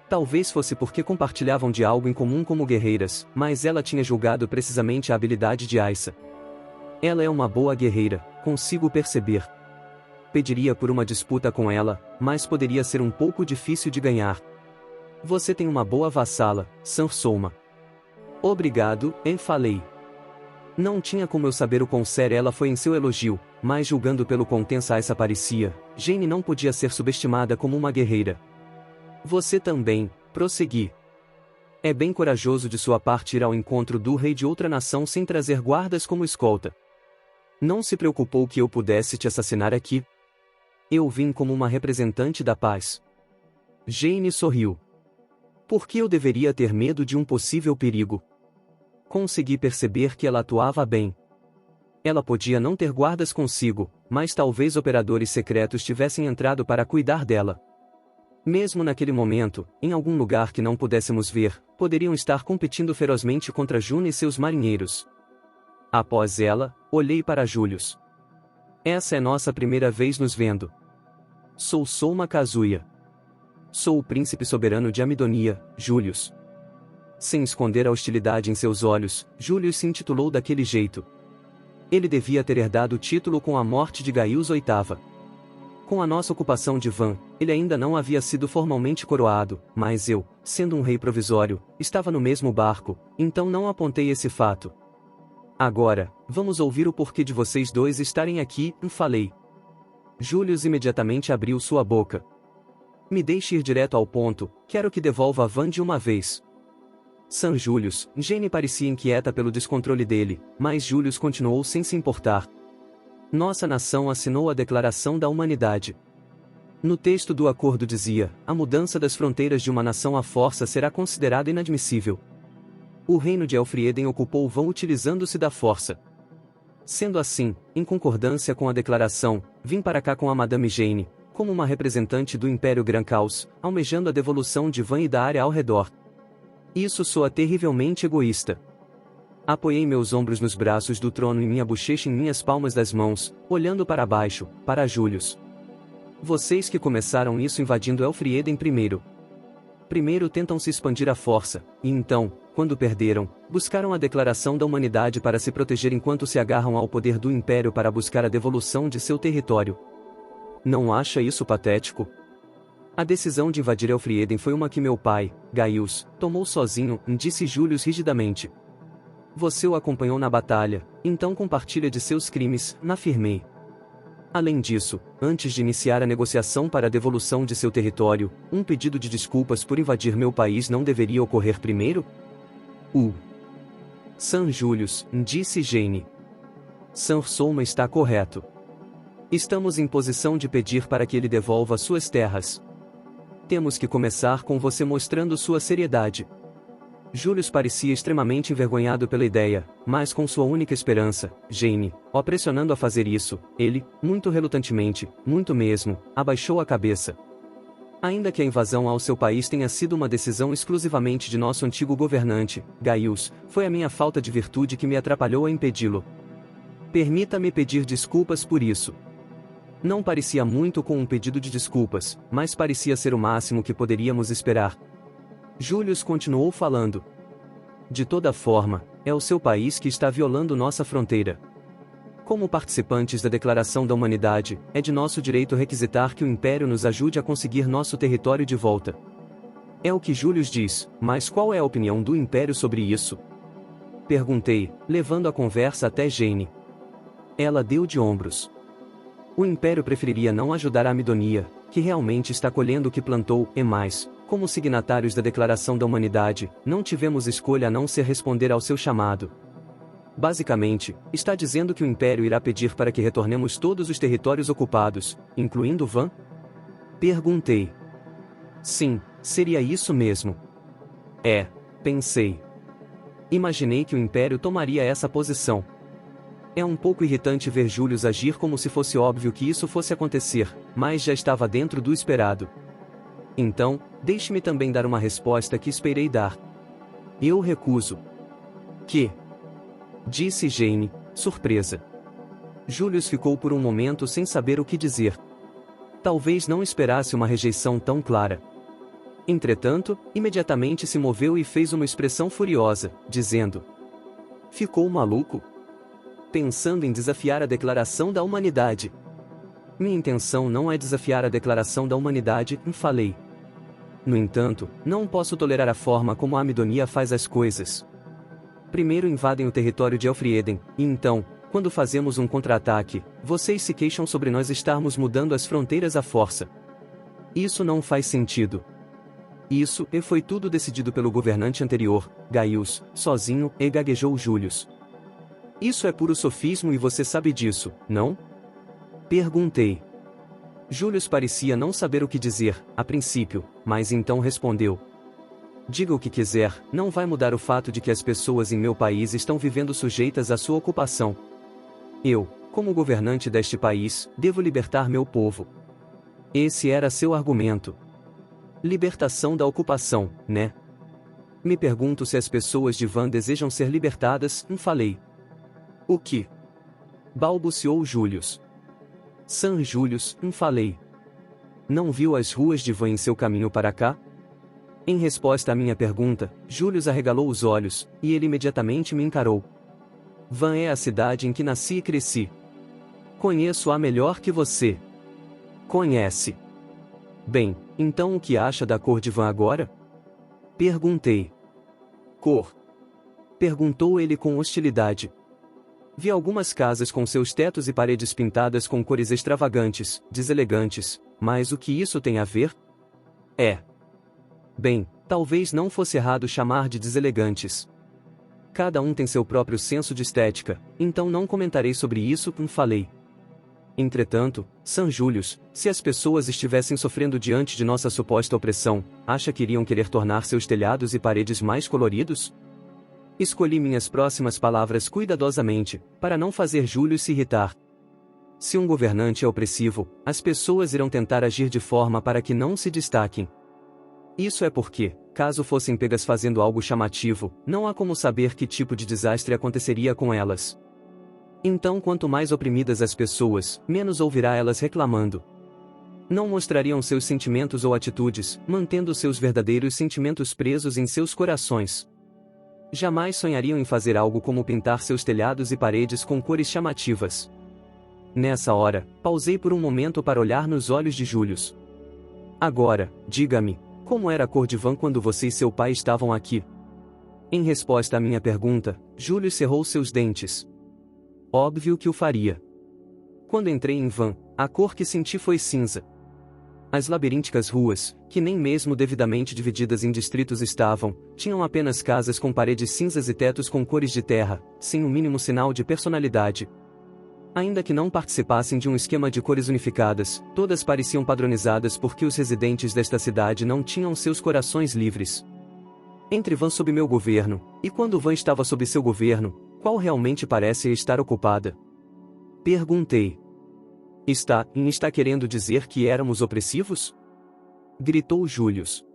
Talvez fosse porque compartilhavam de algo em comum como guerreiras, mas ela tinha julgado precisamente a habilidade de Aissa. Ela é uma boa guerreira, consigo perceber. Pediria por uma disputa com ela, mas poderia ser um pouco difícil de ganhar. Você tem uma boa vassala, Sansoma. Obrigado, falei. Não tinha como eu saber o quão séria ela foi em seu elogio, mas julgando pelo quão tensa essa parecia, Jane não podia ser subestimada como uma guerreira. Você também, prossegui. É bem corajoso de sua parte ir ao encontro do rei de outra nação sem trazer guardas como escolta. Não se preocupou que eu pudesse te assassinar aqui? Eu vim como uma representante da paz. Jane sorriu. Por que eu deveria ter medo de um possível perigo? Consegui perceber que ela atuava bem. Ela podia não ter guardas consigo, mas talvez operadores secretos tivessem entrado para cuidar dela. Mesmo naquele momento, em algum lugar que não pudéssemos ver, poderiam estar competindo ferozmente contra June e seus marinheiros. Após ela, olhei para Július. Essa é nossa primeira vez nos vendo. Sou Soma Kazuya. Sou o príncipe soberano de Amidonia, Július. Sem esconder a hostilidade em seus olhos, Július se intitulou daquele jeito. Ele devia ter herdado o título com a morte de Gaius VIII. Com a nossa ocupação de Van, ele ainda não havia sido formalmente coroado, mas eu, sendo um rei provisório, estava no mesmo barco, então não apontei esse fato. Agora, vamos ouvir o porquê de vocês dois estarem aqui, falei. Július imediatamente abriu sua boca. Me deixe ir direto ao ponto, quero que devolva a Van de uma vez. San Július, Jane parecia inquieta pelo descontrole dele, mas Július continuou sem se importar. Nossa nação assinou a Declaração da Humanidade. No texto do acordo dizia, a mudança das fronteiras de uma nação à força será considerada inadmissível. O reino de Elfrieden ocupou Van utilizando-se da força. Sendo assim, em concordância com a declaração, vim para cá com a Madame Jane, como uma representante do Império Gran Caos, almejando a devolução de Van e da área ao redor. Isso soa terrivelmente egoísta. Apoiei meus ombros nos braços do trono e minha bochecha em minhas palmas das mãos, olhando para baixo, para Július. Vocês que começaram isso invadindo Elfrieden primeiro. Primeiro tentam se expandir à força, e então, quando perderam, buscaram a declaração da humanidade para se proteger enquanto se agarram ao poder do Império para buscar a devolução de seu território. Não acha isso patético? A decisão de invadir Elfrieden foi uma que meu pai, Gaius, tomou sozinho, disse Július rigidamente. Você o acompanhou na batalha, então compartilha de seus crimes, afirmei. Além disso, antes de iniciar a negociação para a devolução de seu território, um pedido de desculpas por invadir meu país não deveria ocorrer primeiro? San Julius, disse Jane. San Soma está correto. Estamos em posição de pedir para que ele devolva suas terras. Temos que começar com você mostrando sua seriedade. Julius parecia extremamente envergonhado pela ideia, mas com sua única esperança, Jane, o pressionando a fazer isso, ele, muito relutantemente, muito mesmo, abaixou a cabeça. Ainda que a invasão ao seu país tenha sido uma decisão exclusivamente de nosso antigo governante, Gaius, foi a minha falta de virtude que me atrapalhou a impedi-lo. Permita-me pedir desculpas por isso. Não parecia muito com um pedido de desculpas, mas parecia ser o máximo que poderíamos esperar. Julius continuou falando. De toda forma, é o seu país que está violando nossa fronteira. Como participantes da Declaração da Humanidade, é de nosso direito requisitar que o Império nos ajude a conseguir nosso território de volta. É o que Julius diz, mas qual é a opinião do Império sobre isso? Perguntei, levando a conversa até Jane. Ela deu de ombros. O Império preferiria não ajudar a Amidonia, que realmente está colhendo o que plantou, e mais, como signatários da Declaração da Humanidade, não tivemos escolha a não ser responder ao seu chamado. Basicamente, está dizendo que o Império irá pedir para que retornemos todos os territórios ocupados, incluindo Van? Perguntei. Sim, seria isso mesmo. Pensei. Imaginei que o Império tomaria essa posição. É um pouco irritante ver Julius agir como se fosse óbvio que isso fosse acontecer, mas já estava dentro do esperado. Então, deixe-me também dar uma resposta que esperei dar. Eu recuso. Que? Disse Jane, surpresa. Julius ficou por um momento sem saber o que dizer. Talvez não esperasse uma rejeição tão clara. Entretanto, imediatamente se moveu e fez uma expressão furiosa, dizendo: Ficou maluco? Pensando em desafiar a Declaração da Humanidade. Minha intenção não é desafiar a Declaração da Humanidade, falei. No entanto, não posso tolerar a forma como a Amidonia faz as coisas. Primeiro invadem o território de Elfrieden, e então, quando fazemos um contra-ataque, vocês se queixam sobre nós estarmos mudando as fronteiras à força. Isso não faz sentido. Isso foi tudo decidido pelo governante anterior, Gaius, sozinho, e gaguejou Julius. Isso é puro sofismo e você sabe disso, não? Perguntei. Julius parecia não saber o que dizer, a princípio, mas então respondeu. Diga o que quiser, não vai mudar o fato de que as pessoas em meu país estão vivendo sujeitas à sua ocupação. Eu, como governante deste país, devo libertar meu povo. Esse era seu argumento. Libertação da ocupação, né? Me pergunto se as pessoas de Van desejam ser libertadas, falei. O que? Balbuciou Julius. San Julius, falei. Não viu as ruas de Van em seu caminho para cá? Em resposta à minha pergunta, Julius arregalou os olhos, e ele imediatamente me encarou. Van é a cidade em que nasci e cresci. Conheço-a melhor que você. Conhece. Bem, então o que acha da cor de Van agora? Perguntei. Cor? Perguntou ele com hostilidade. Vi algumas casas com seus tetos e paredes pintadas com cores extravagantes, deselegantes, mas o que isso tem a ver? Bem, talvez não fosse errado chamar de deselegantes. Cada um tem seu próprio senso de estética, então não comentarei sobre isso, falei. Entretanto, San Julius, se as pessoas estivessem sofrendo diante de nossa suposta opressão, acha que iriam querer tornar seus telhados e paredes mais coloridos? Escolhi minhas próximas palavras cuidadosamente, para não fazer Julius se irritar. Se um governante é opressivo, as pessoas irão tentar agir de forma para que não se destaquem. Isso é porque, caso fossem pegas fazendo algo chamativo, não há como saber que tipo de desastre aconteceria com elas. Então, quanto mais oprimidas as pessoas, menos ouvirá elas reclamando. Não mostrariam seus sentimentos ou atitudes, mantendo seus verdadeiros sentimentos presos em seus corações. Jamais sonhariam em fazer algo como pintar seus telhados e paredes com cores chamativas. Nessa hora, pausei por um momento para olhar nos olhos de Julius. Agora, diga-me, como era a cor de Van quando você e seu pai estavam aqui? Em resposta à minha pergunta, Julius cerrou seus dentes. Óbvio que o faria. Quando entrei em Van, a cor que senti foi cinza. As labirínticas ruas, que nem mesmo devidamente divididas em distritos estavam, tinham apenas casas com paredes cinzas e tetos com cores de terra, sem o mínimo sinal de personalidade. Ainda que não participassem de um esquema de cores unificadas, todas pareciam padronizadas porque os residentes desta cidade não tinham seus corações livres. Entre Van sob meu governo, e quando Van estava sob seu governo, qual realmente parece estar ocupada? Perguntei. Está querendo dizer que éramos opressivos? Gritou Julius.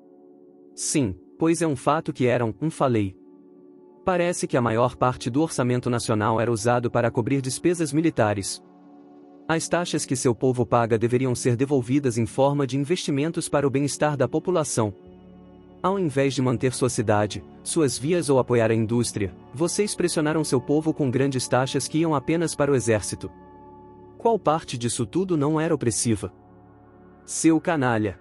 Sim, pois é um fato que eram, falei. Parece que a maior parte do orçamento nacional era usado para cobrir despesas militares. As taxas que seu povo paga deveriam ser devolvidas em forma de investimentos para o bem-estar da população. Ao invés de manter sua cidade, suas vias ou apoiar a indústria, vocês pressionaram seu povo com grandes taxas que iam apenas para o exército. Qual parte disso tudo não era opressiva? Seu canalha!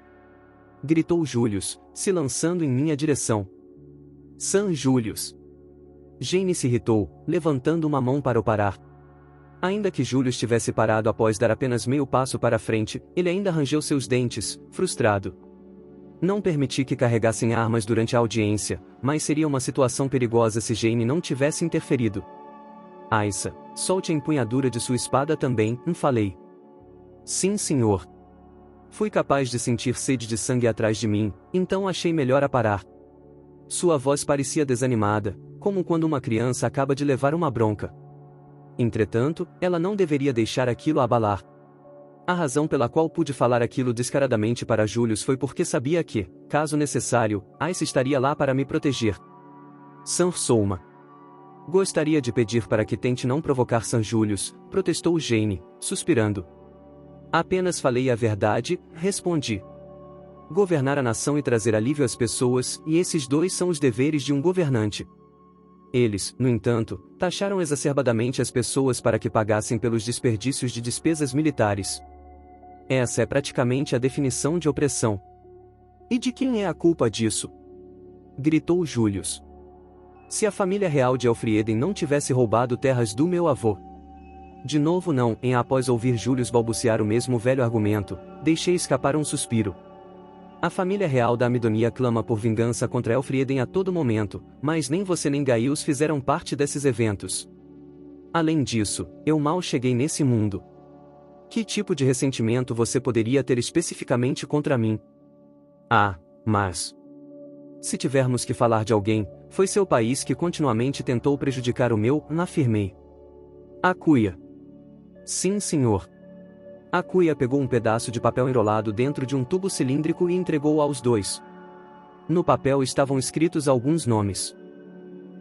Gritou Julius, se lançando em minha direção. San Julius! Jane se irritou, levantando uma mão para o parar. Ainda que Julius tivesse parado após dar apenas meio passo para frente, ele ainda rangeu seus dentes, frustrado. Não permiti que carregassem armas durante a audiência, mas seria uma situação perigosa se Jane não tivesse interferido. Aissa, solte a empunhadura de sua espada também, falei. Sim, senhor. Fui capaz de sentir sede de sangue atrás de mim, então achei melhor a parar. Sua voz parecia desanimada, como quando uma criança acaba de levar uma bronca. Entretanto, ela não deveria deixar aquilo abalar. A razão pela qual pude falar aquilo descaradamente para Julius foi porque sabia que, caso necessário, Aissa estaria lá para me proteger. San Souma. Gostaria de pedir para que tente não provocar San Julius, protestou Jane, suspirando. Apenas falei a verdade, respondi. Governar a nação e trazer alívio às pessoas, e esses dois são os deveres de um governante. Eles, no entanto, taxaram exacerbadamente as pessoas para que pagassem pelos desperdícios de despesas militares. Essa é praticamente a definição de opressão. E de quem é a culpa disso? Gritou Julius. Se a família real de Elfrieden não tivesse roubado terras do meu avô. De novo não, após ouvir Julius balbuciar o mesmo velho argumento, deixei escapar um suspiro. A família real da Amidonia clama por vingança contra Elfrieden a todo momento, mas nem você nem Gaius fizeram parte desses eventos. Além disso, eu mal cheguei nesse mundo. Que tipo de ressentimento você poderia ter especificamente contra mim? Ah, mas... Se tivermos que falar de alguém, foi seu país que continuamente tentou prejudicar o meu, afirmei. Akuya. Sim, senhor. Akuya pegou um pedaço de papel enrolado dentro de um tubo cilíndrico e entregou aos dois. No papel estavam escritos alguns nomes.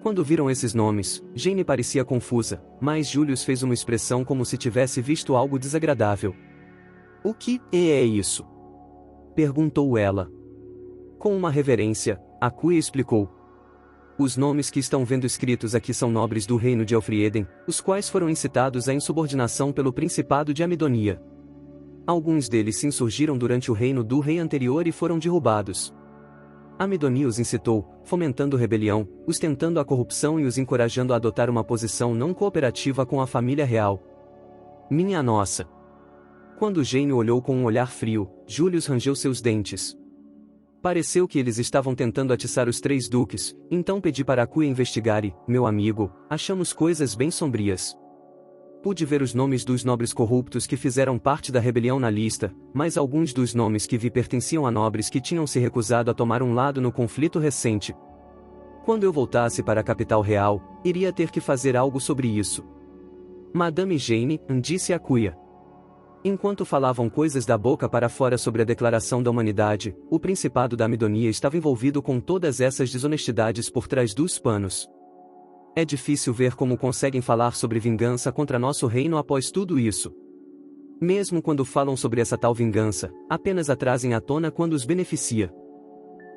Quando viram esses nomes, Jane parecia confusa, mas Julius fez uma expressão como se tivesse visto algo desagradável. O que é isso? Perguntou ela. Com uma reverência, Akuya explicou. Os nomes que estão vendo escritos aqui são nobres do reino de Elfrieden, os quais foram incitados à insubordinação pelo Principado de Amidonia. Alguns deles se insurgiram durante o reino do rei anterior e foram derrubados. Amidonia os incitou, fomentando rebelião, os tentando a corrupção e os encorajando a adotar uma posição não cooperativa com a família real. Minha nossa! Quando Jane olhou com um olhar frio, Julius rangeu seus dentes. Pareceu que eles estavam tentando atiçar os três duques, então pedi para Akuya investigar e, meu amigo, achamos coisas bem sombrias. Pude ver os nomes dos nobres corruptos que fizeram parte da rebelião na lista, mas alguns dos nomes que vi pertenciam a nobres que tinham se recusado a tomar um lado no conflito recente. Quando eu voltasse para a capital real, iria ter que fazer algo sobre isso. Madame Jane, disse Akuya. Enquanto falavam coisas da boca para fora sobre a declaração da humanidade, o Principado da Amidonia estava envolvido com todas essas desonestidades por trás dos panos. É difícil ver como conseguem falar sobre vingança contra nosso reino após tudo isso. Mesmo quando falam sobre essa tal vingança, apenas a trazem à tona quando os beneficia.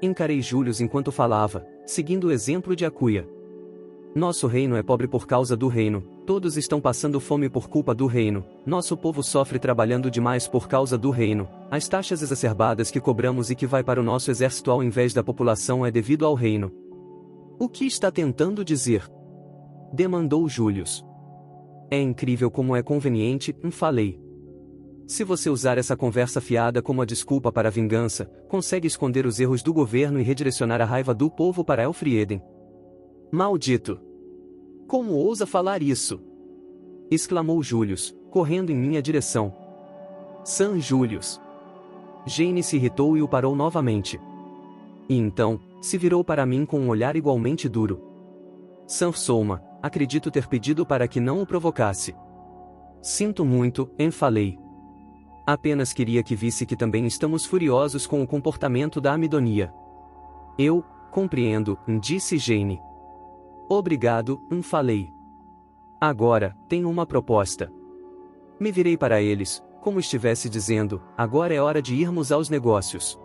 Encarei Julius enquanto falava, seguindo o exemplo de Akuya. Nosso reino é pobre por causa do reino, todos estão passando fome por culpa do reino, nosso povo sofre trabalhando demais por causa do reino, as taxas exacerbadas que cobramos e que vai para o nosso exército ao invés da população é devido ao reino. O que está tentando dizer? Demandou Julius. É incrível como é conveniente, falei. Se você usar essa conversa fiada como a desculpa para a vingança, consegue esconder os erros do governo e redirecionar a raiva do povo para Elfrieden. Maldito! Como ousa falar isso? Exclamou Julius, correndo em minha direção. San Julius! Jane se irritou e o parou novamente. E então, se virou para mim com um olhar igualmente duro. San Souma, acredito ter pedido para que não o provocasse. Sinto muito, falei. Apenas queria que visse que também estamos furiosos com o comportamento da Amidonia. Eu compreendo, disse Jane. Obrigado, falei. Agora, tenho uma proposta. Me virei para eles, como estivesse dizendo, agora é hora de irmos aos negócios.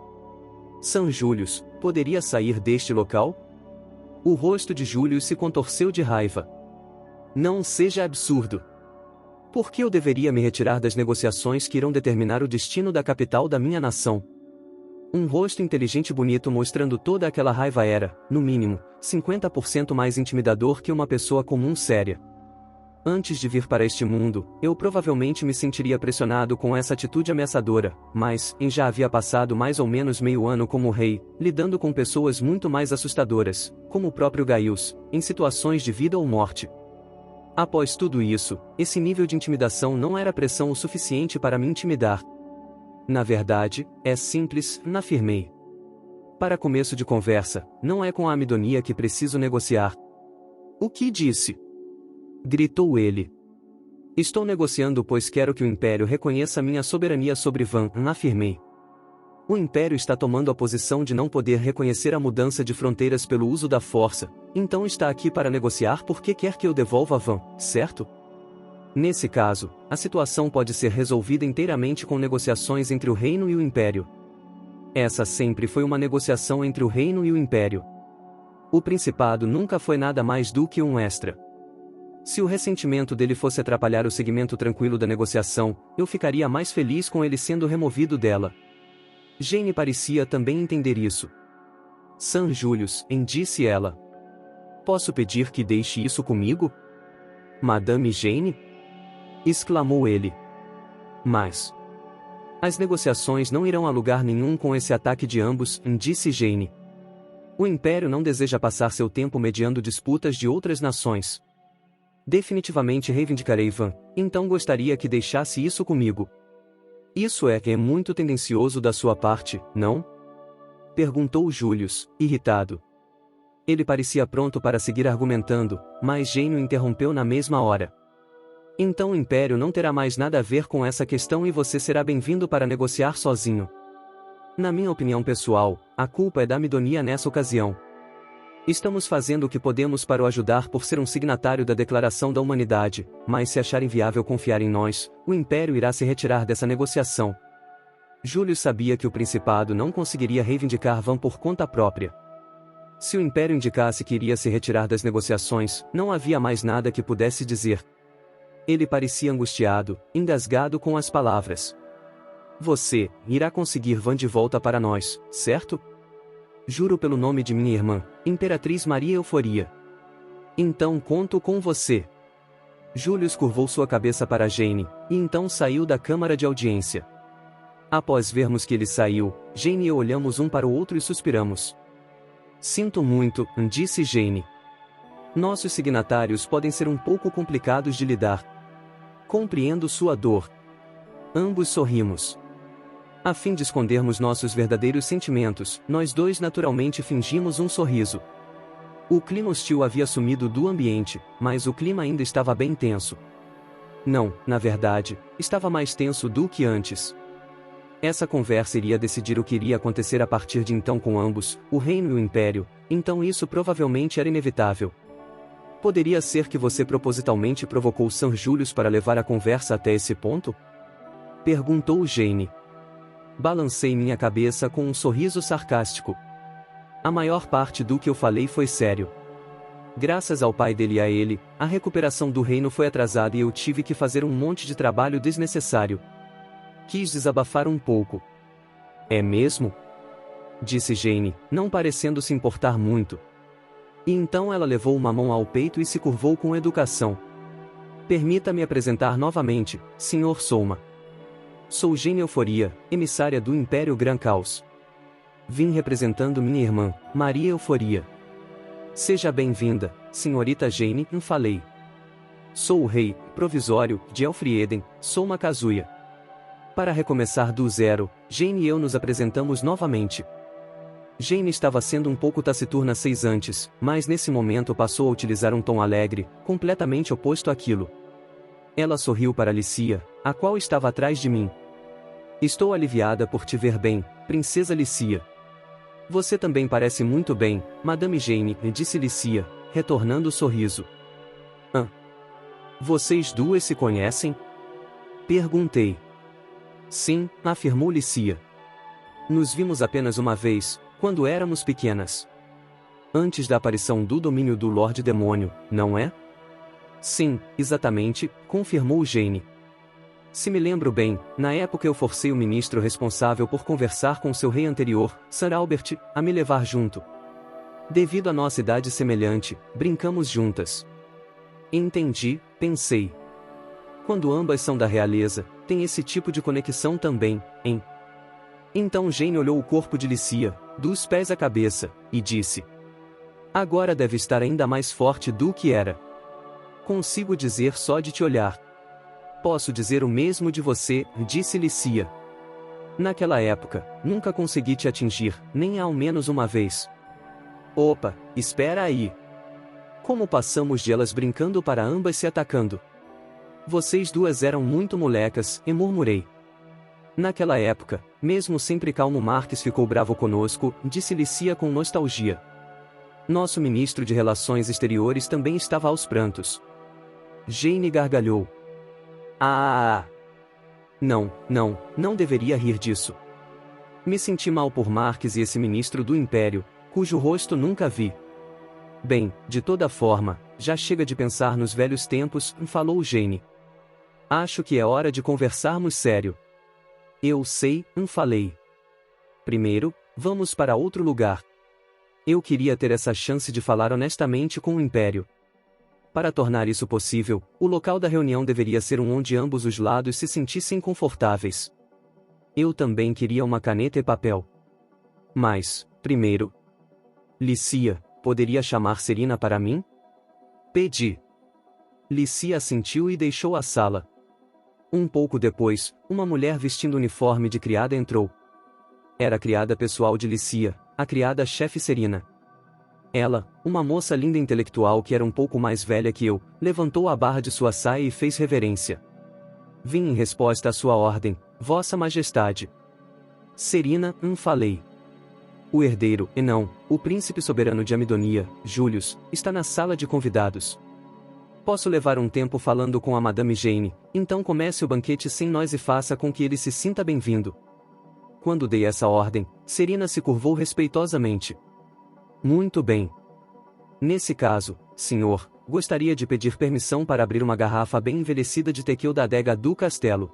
San Julius, poderia sair deste local? O rosto de Julius se contorceu de raiva. Não seja absurdo. Por que eu deveria me retirar das negociações que irão determinar o destino da capital da minha nação? Um rosto inteligente e bonito mostrando toda aquela raiva era, no mínimo, 50% mais intimidador que uma pessoa comum séria. Antes de vir para este mundo, eu provavelmente me sentiria pressionado com essa atitude ameaçadora, mas, já havia passado mais ou menos meio ano como rei, lidando com pessoas muito mais assustadoras, como o próprio Gaius, em situações de vida ou morte. Após tudo isso, esse nível de intimidação não era pressão o suficiente para me intimidar. Na verdade, é simples, afirmei. Para começo de conversa, não é com a Amidonia que preciso negociar. O que disse? Gritou ele. Estou negociando pois quero que o Império reconheça minha soberania sobre Van, afirmei. O Império está tomando a posição de não poder reconhecer a mudança de fronteiras pelo uso da força, então está aqui para negociar porque quer que eu devolva Van, certo? Nesse caso, a situação pode ser resolvida inteiramente com negociações entre o Reino e o Império. Essa sempre foi uma negociação entre o Reino e o Império. O Principado nunca foi nada mais do que um extra. Se o ressentimento dele fosse atrapalhar o segmento tranquilo da negociação, eu ficaria mais feliz com ele sendo removido dela. Jane parecia também entender isso. San Julius, disse ela. Posso pedir que deixe isso comigo? Madame Jane? Exclamou ele. Mas as negociações não irão a lugar nenhum com esse ataque de ambos, disse Jane. O Império não deseja passar seu tempo mediando disputas de outras nações. Definitivamente reivindicarei Van, então gostaria que deixasse isso comigo. Isso é muito tendencioso da sua parte, não? Perguntou Julius, irritado. Ele parecia pronto para seguir argumentando, mas Jane o interrompeu na mesma hora. Então o Império não terá mais nada a ver com essa questão e você será bem-vindo para negociar sozinho. Na minha opinião pessoal, a culpa é da Amidonia nessa ocasião. Estamos fazendo o que podemos para o ajudar por ser um signatário da Declaração da Humanidade, mas se achar inviável confiar em nós, o Império irá se retirar dessa negociação. Júlio sabia que o Principado não conseguiria reivindicar Van por conta própria. Se o Império indicasse que iria se retirar das negociações, não havia mais nada que pudesse dizer. Ele parecia angustiado, engasgado com as palavras. Você irá conseguir Van de volta para nós, certo? Juro pelo nome de minha irmã, Imperatriz Maria Euforia. Então conto com você. Julius curvou sua cabeça para Jane, e então saiu da câmara de audiência. Após vermos que ele saiu, Jane e eu olhamos um para o outro e suspiramos. Sinto muito, disse Jane. Nossos signatários podem ser um pouco complicados de lidar. Compreendo sua dor. Ambos sorrimos. A fim de escondermos nossos verdadeiros sentimentos, nós dois naturalmente fingimos um sorriso. O clima hostil havia sumido do ambiente, mas o clima ainda estava bem tenso. Não, na verdade, estava mais tenso do que antes. Essa conversa iria decidir o que iria acontecer a partir de então com ambos, o Reino e o Império, então isso provavelmente era inevitável. Poderia ser que você propositalmente provocou San Julius para levar a conversa até esse ponto? Perguntou Jane. Balancei minha cabeça com um sorriso sarcástico. A maior parte do que eu falei foi sério. Graças ao pai dele e a ele, a recuperação do reino foi atrasada e eu tive que fazer um monte de trabalho desnecessário. Quis desabafar um pouco. É mesmo? Disse Jane, não parecendo se importar muito. E então ela levou uma mão ao peito e se curvou com educação. Permita-me apresentar novamente, Sr. Souma. Sou Jane Euforia, emissária do Império Gran Caos. Vim representando minha irmã, Maria Euforia. Seja bem-vinda, senhorita Jane, falei. Sou o rei, provisório, de Elfrieden, sou uma Kazuya. Para recomeçar do zero, Jane e eu nos apresentamos novamente. Jane estava sendo um pouco taciturna 6 antes, mas nesse momento passou a utilizar um tom alegre, completamente oposto àquilo. Ela sorriu para Licia, a qual estava atrás de mim. Estou aliviada por te ver bem, princesa Licia. Você também parece muito bem, Madame Jane, disse Licia, retornando o sorriso. Vocês duas se conhecem? Perguntei. Sim, afirmou Licia. Nos vimos apenas uma vez, quando éramos pequenas. Antes da aparição do domínio do Lorde Demônio, não é? Sim, exatamente, confirmou Jane. Se me lembro bem, na época eu forcei o ministro responsável por conversar com seu rei anterior, Sir Albert, a me levar junto. Devido à nossa idade semelhante, brincamos juntas. Entendi, pensei. Quando ambas são da realeza, tem esse tipo de conexão também, hein? Então Jane olhou o corpo de Licia, dos pés à cabeça, e disse: agora deve estar ainda mais forte do que era. Consigo dizer só de te olhar. Posso dizer o mesmo de você, disse Licia. Naquela época, nunca consegui te atingir, nem ao menos uma vez. Opa, espera aí. Como passamos de elas brincando para ambas se atacando? Vocês duas eram muito molecas, e murmurei. Naquela época, mesmo sempre calmo Marques ficou bravo conosco, disse Licia com nostalgia. Nosso ministro de Relações Exteriores também estava aos prantos. Jane gargalhou. Não deveria rir disso. Me senti mal por Marques e esse ministro do Império, cujo rosto nunca vi. Bem, de toda forma, já chega de pensar nos velhos tempos, falou Jane. Acho que é hora de conversarmos sério. Eu sei, falei. Primeiro, vamos para outro lugar. Eu queria ter essa chance de falar honestamente com o Império. Para tornar isso possível, o local da reunião deveria ser um onde ambos os lados se sentissem confortáveis. Eu também queria uma caneta e papel. Mas, primeiro... Licia, poderia chamar Serina para mim? Pedi. Licia assentiu e deixou a sala. Um pouco depois, uma mulher vestindo uniforme de criada entrou. Era a criada pessoal de Licia, a criada-chefe Serina. Ela, uma moça linda e intelectual que era um pouco mais velha que eu, levantou a barra de sua saia e fez reverência. Vim em resposta à sua ordem, Vossa Majestade. Serina, falei. O herdeiro, e não, o príncipe soberano de Amidonia, Julius, está na sala de convidados. Posso levar um tempo falando com a Madame Jane, então comece o banquete sem nós e faça com que ele se sinta bem-vindo. Quando dei essa ordem, Serina se curvou respeitosamente. Muito bem. Nesse caso, senhor, gostaria de pedir permissão para abrir uma garrafa bem envelhecida de tequil da adega do castelo.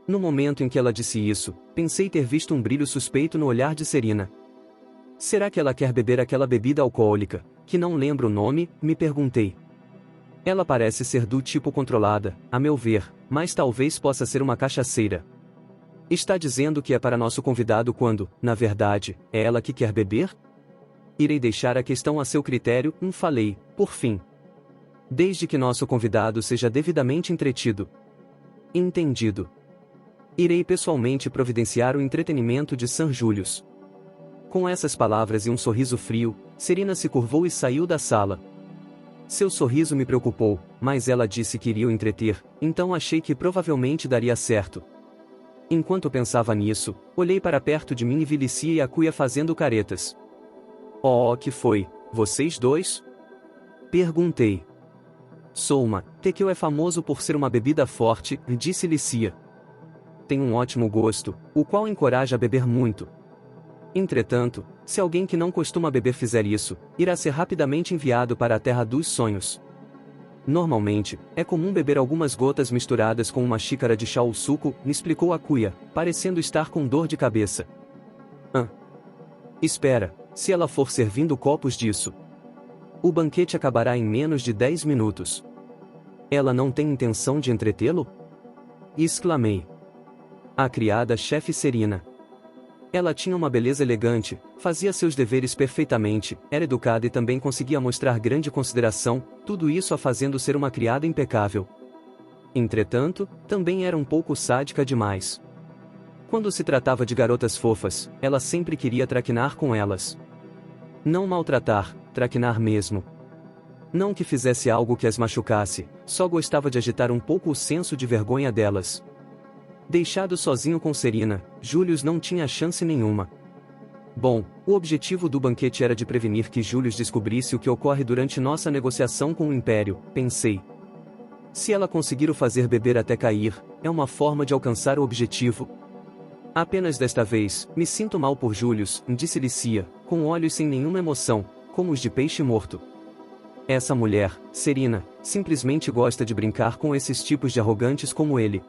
No momento em que ela disse isso, pensei ter visto um brilho suspeito no olhar de Serina. Será que ela quer beber aquela bebida alcoólica, que não lembro o nome? Me perguntei. Ela parece ser do tipo controlada, a meu ver, mas talvez possa ser uma cachaceira. Está dizendo que é para nosso convidado quando, na verdade, é ela que quer beber? Irei deixar a questão a seu critério, falei, por fim. Desde que nosso convidado seja devidamente entretido. Entendido. Irei pessoalmente providenciar o entretenimento de Sir Julius. Com essas palavras e um sorriso frio, Serina se curvou e saiu da sala. Seu sorriso me preocupou, mas ela disse que iria o entreter, então achei que provavelmente daria certo. Enquanto pensava nisso, olhei para perto de mim e vi Licia e a Cuia fazendo caretas. Oh, que foi? Vocês dois? Perguntei. Souma, tequil é famoso por ser uma bebida forte, disse Licia. Tem um ótimo gosto, o qual encoraja a beber muito. Entretanto, se alguém que não costuma beber fizer isso, irá ser rapidamente enviado para a Terra dos Sonhos. Normalmente, é comum beber algumas gotas misturadas com uma xícara de chá ou suco, me explicou a Cuia, parecendo estar com dor de cabeça. Espera, se ela for servindo copos disso. O banquete acabará em menos de 10 minutos. Ela não tem intenção de entretê-lo? Exclamei. A criada-chefe Serina. Ela tinha uma beleza elegante, fazia seus deveres perfeitamente, era educada e também conseguia mostrar grande consideração, tudo isso a fazendo ser uma criada impecável. Entretanto, também era um pouco sádica demais. Quando se tratava de garotas fofas, ela sempre queria traquinar com elas. Não maltratar, traquinar mesmo. Não que fizesse algo que as machucasse, só gostava de agitar um pouco o senso de vergonha delas. Deixado sozinho com Serina, Julius não tinha chance nenhuma. Bom, o objetivo do banquete era de prevenir que Julius descobrisse o que ocorre durante nossa negociação com o Império, pensei. Se ela conseguir o fazer beber até cair, é uma forma de alcançar o objetivo. Apenas desta vez, me sinto mal por Julius, disse Lícia, com olhos sem nenhuma emoção, como os de peixe morto. Essa mulher, Serina, simplesmente gosta de brincar com esses tipos de arrogantes como ele.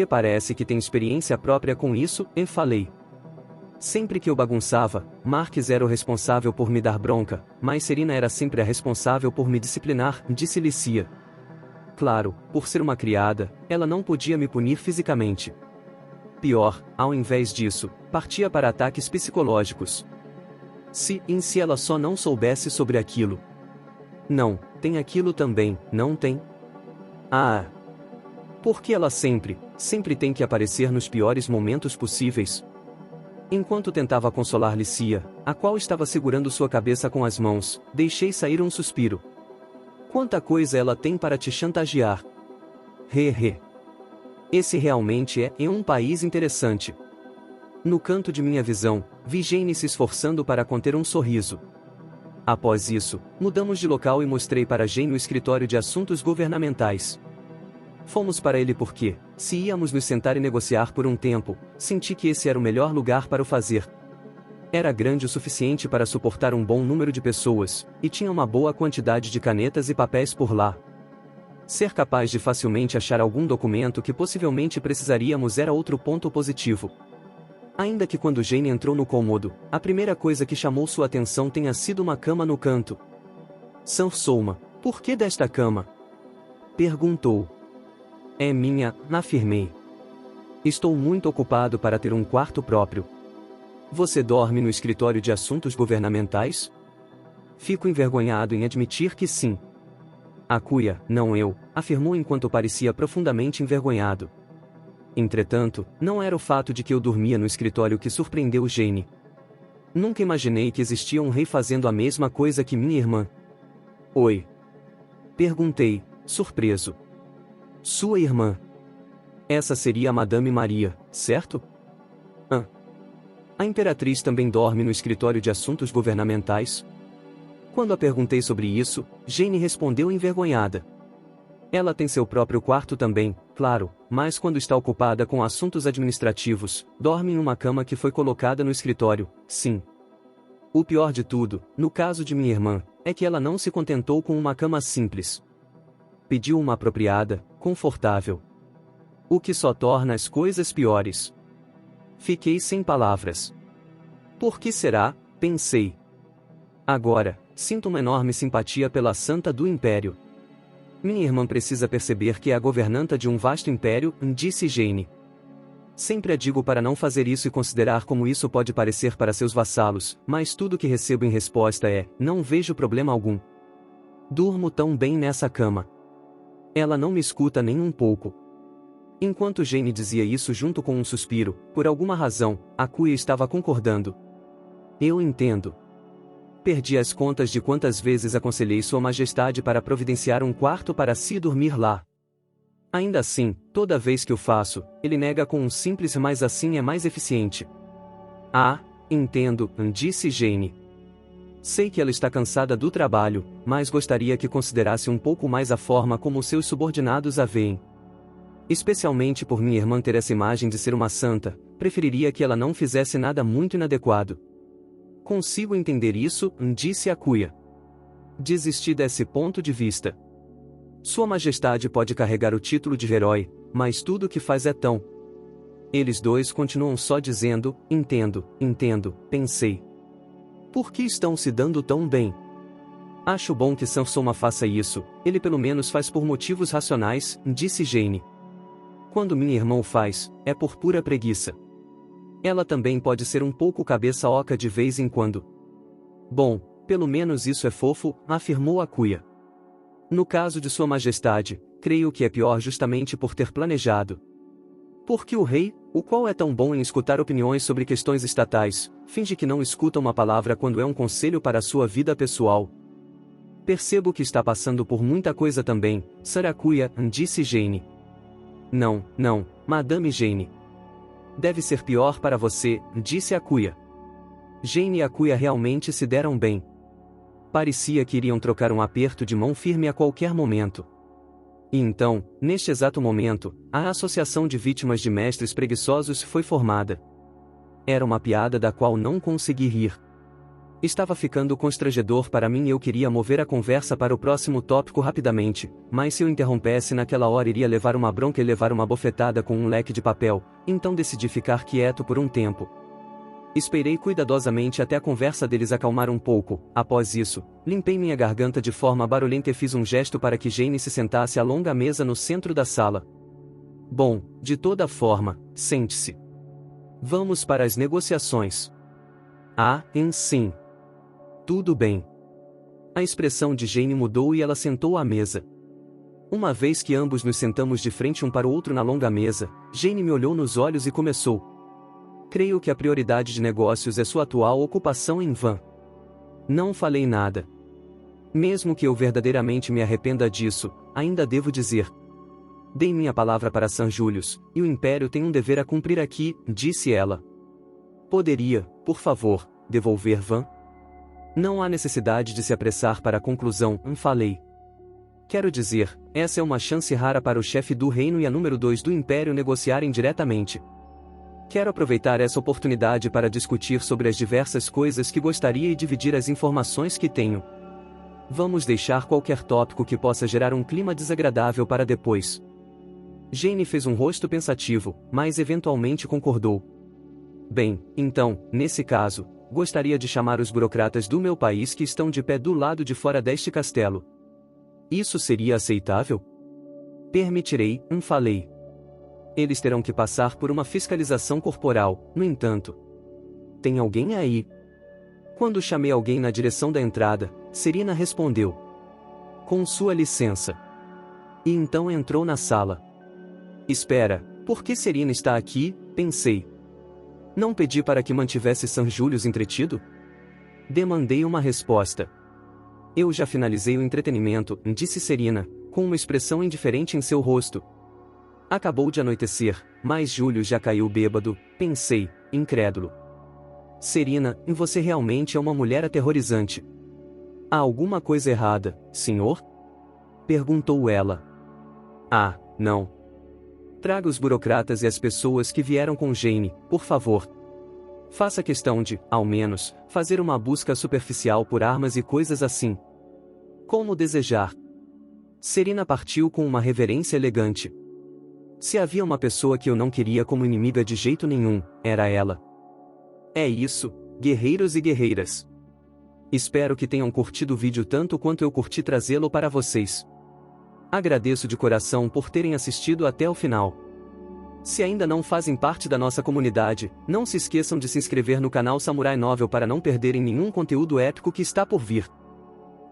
Parece que tem experiência própria com isso, falei. Sempre que eu bagunçava, Marques era o responsável por me dar bronca, mas Serina era sempre a responsável por me disciplinar, disse Lícia. Claro, por ser uma criada, ela não podia me punir fisicamente. Pior, ao invés disso, partia para ataques psicológicos. Se ela só não soubesse sobre aquilo. Não, tem aquilo também, não tem? Ah! Porque ela sempre tem que aparecer nos piores momentos possíveis. Enquanto tentava consolar Lícia, a qual estava segurando sua cabeça com as mãos, deixei sair um suspiro. Quanta coisa ela tem para te chantagear. Esse realmente é um país interessante. No canto de minha visão, vi Jane se esforçando para conter um sorriso. Após isso, mudamos de local e mostrei para Jane o escritório de assuntos governamentais. Fomos para ele porque, se íamos nos sentar e negociar por um tempo, senti que esse era o melhor lugar para o fazer. Era grande o suficiente para suportar um bom número de pessoas, e tinha uma boa quantidade de canetas e papéis por lá. Ser capaz de facilmente achar algum documento que possivelmente precisaríamos era outro ponto positivo. Ainda que quando Jane entrou no cômodo, a primeira coisa que chamou sua atenção tenha sido uma cama no canto. Sansoma, por que desta cama? Perguntou. É minha, afirmei. Estou muito ocupado para ter um quarto próprio. Você dorme no escritório de assuntos governamentais? Fico envergonhado em admitir que sim. Akuya, não eu, afirmou enquanto parecia profundamente envergonhado. Entretanto, não era o fato de que eu dormia no escritório que surpreendeu Jane. Nunca imaginei que existia um rei fazendo a mesma coisa que minha irmã. Oi? Perguntei, surpreso. Sua irmã. Essa seria a Madame Maria, certo? A imperatriz também dorme no escritório de assuntos governamentais? Quando a perguntei sobre isso, Jane respondeu envergonhada. Ela tem seu próprio quarto também, claro, mas quando está ocupada com assuntos administrativos, dorme em uma cama que foi colocada no escritório, sim. O pior de tudo, no caso de minha irmã, é que ela não se contentou com uma cama simples. Pediu uma apropriada, confortável. O que só torna as coisas piores. Fiquei sem palavras. Por que será? Pensei. Agora, sinto uma enorme simpatia pela Santa do Império. Minha irmã precisa perceber que é a governanta de um vasto império, disse Jane. Sempre a digo para não fazer isso e considerar como isso pode parecer para seus vassalos, mas tudo que recebo em resposta é, não vejo problema algum. Durmo tão bem nessa cama. Ela não me escuta nem um pouco. Enquanto Jane dizia isso junto com um suspiro, por alguma razão, Akuya estava concordando. Eu entendo. Perdi as contas de quantas vezes aconselhei Sua Majestade para providenciar um quarto para si dormir lá. Ainda assim, toda vez que o faço, ele nega com um simples mas assim é mais eficiente. Ah, entendo, disse Jane. Sei que ela está cansada do trabalho, mas gostaria que considerasse um pouco mais a forma como seus subordinados a veem. Especialmente por minha irmã ter essa imagem de ser uma santa, preferiria que ela não fizesse nada muito inadequado. Consigo entender isso, disse Akuya. Desisti desse ponto de vista. Sua Majestade pode carregar o título de herói, mas tudo o que faz é tão. Eles dois continuam só dizendo, entendo, pensei. Por que estão se dando tão bem? Acho bom que Sansoma faça isso, ele pelo menos faz por motivos racionais, disse Jane. Quando minha irmã o faz, é por pura preguiça. Ela também pode ser um pouco cabeça oca de vez em quando. Bom, pelo menos isso é fofo, afirmou Akuya. No caso de Sua Majestade, creio que é pior justamente por ter planejado. Porque o rei, o qual é tão bom em escutar opiniões sobre questões estatais, finge que não escuta uma palavra quando é um conselho para sua vida pessoal. Percebo que está passando por muita coisa também, Sir Akuya, disse Jane. Não, Madame Jane. Deve ser pior para você, disse Akuya. Jane e Akuya realmente se deram bem. Parecia que iriam trocar um aperto de mão firme a qualquer momento. E então, neste exato momento, a Associação de Vítimas de Mestres Preguiçosos foi formada. Era uma piada da qual não consegui rir. Estava ficando constrangedor para mim e eu queria mover a conversa para o próximo tópico rapidamente, mas se eu interrompesse naquela hora iria levar uma bronca e levar uma bofetada com um leque de papel, então decidi ficar quieto por um tempo. Esperei cuidadosamente até a conversa deles acalmar um pouco. Após isso, limpei minha garganta de forma barulhenta e fiz um gesto para que Jane se sentasse à longa mesa no centro da sala. Bom, de toda forma, sente-se. Vamos para as negociações. Sim. Tudo bem. A expressão de Jane mudou e ela sentou à mesa. Uma vez que ambos nos sentamos de frente um para o outro na longa mesa, Jane me olhou nos olhos e começou. Creio que a prioridade de negócios é sua atual ocupação em Van. Não falei nada. Mesmo que eu verdadeiramente me arrependa disso, ainda devo dizer. Dei minha palavra para Sir Julius, e o Império tem um dever a cumprir aqui, disse ela. Poderia, por favor, devolver Van? Não há necessidade de se apressar para a conclusão, falei. Quero dizer, essa é uma chance rara para o chefe do reino e a número 2 do Império negociarem diretamente. Quero aproveitar essa oportunidade para discutir sobre as diversas coisas que gostaria e dividir as informações que tenho. Vamos deixar qualquer tópico que possa gerar um clima desagradável para depois. Jane fez um rosto pensativo, mas eventualmente concordou. Bem, então, nesse caso, gostaria de chamar os burocratas do meu país que estão de pé do lado de fora deste castelo. Isso seria aceitável? Permitirei, falei. Eles terão que passar por uma fiscalização corporal, no entanto. Tem alguém aí? Quando chamei alguém na direção da entrada, Serena respondeu. Com sua licença. E então entrou na sala. Espera, por que Serena está aqui? Pensei. Não pedi para que mantivesse Sir Julius entretido? Demandei uma resposta. Eu já finalizei o entretenimento, disse Serena, com uma expressão indiferente em seu rosto. Acabou de anoitecer, mas Julius já caiu bêbado, pensei, incrédulo. Serena, você realmente é uma mulher aterrorizante. Há alguma coisa errada, senhor? Perguntou ela. Não. Traga os burocratas e as pessoas que vieram com Jane, por favor. Faça questão de, ao menos, fazer uma busca superficial por armas e coisas assim. Como desejar. Serena partiu com uma reverência elegante. Se havia uma pessoa que eu não queria como inimiga de jeito nenhum, era ela. É isso, guerreiros e guerreiras. Espero que tenham curtido o vídeo tanto quanto eu curti trazê-lo para vocês. Agradeço de coração por terem assistido até o final. Se ainda não fazem parte da nossa comunidade, não se esqueçam de se inscrever no canal Samurai Novel para não perderem nenhum conteúdo épico que está por vir.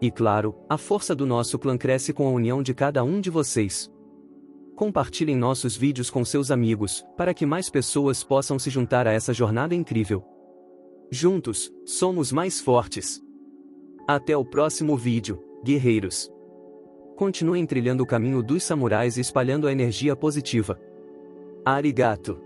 E claro, a força do nosso clã cresce com a união de cada um de vocês. Compartilhem nossos vídeos com seus amigos, para que mais pessoas possam se juntar a essa jornada incrível. Juntos, somos mais fortes. Até o próximo vídeo, guerreiros. Continuem trilhando o caminho dos samurais e espalhando a energia positiva. Arigato.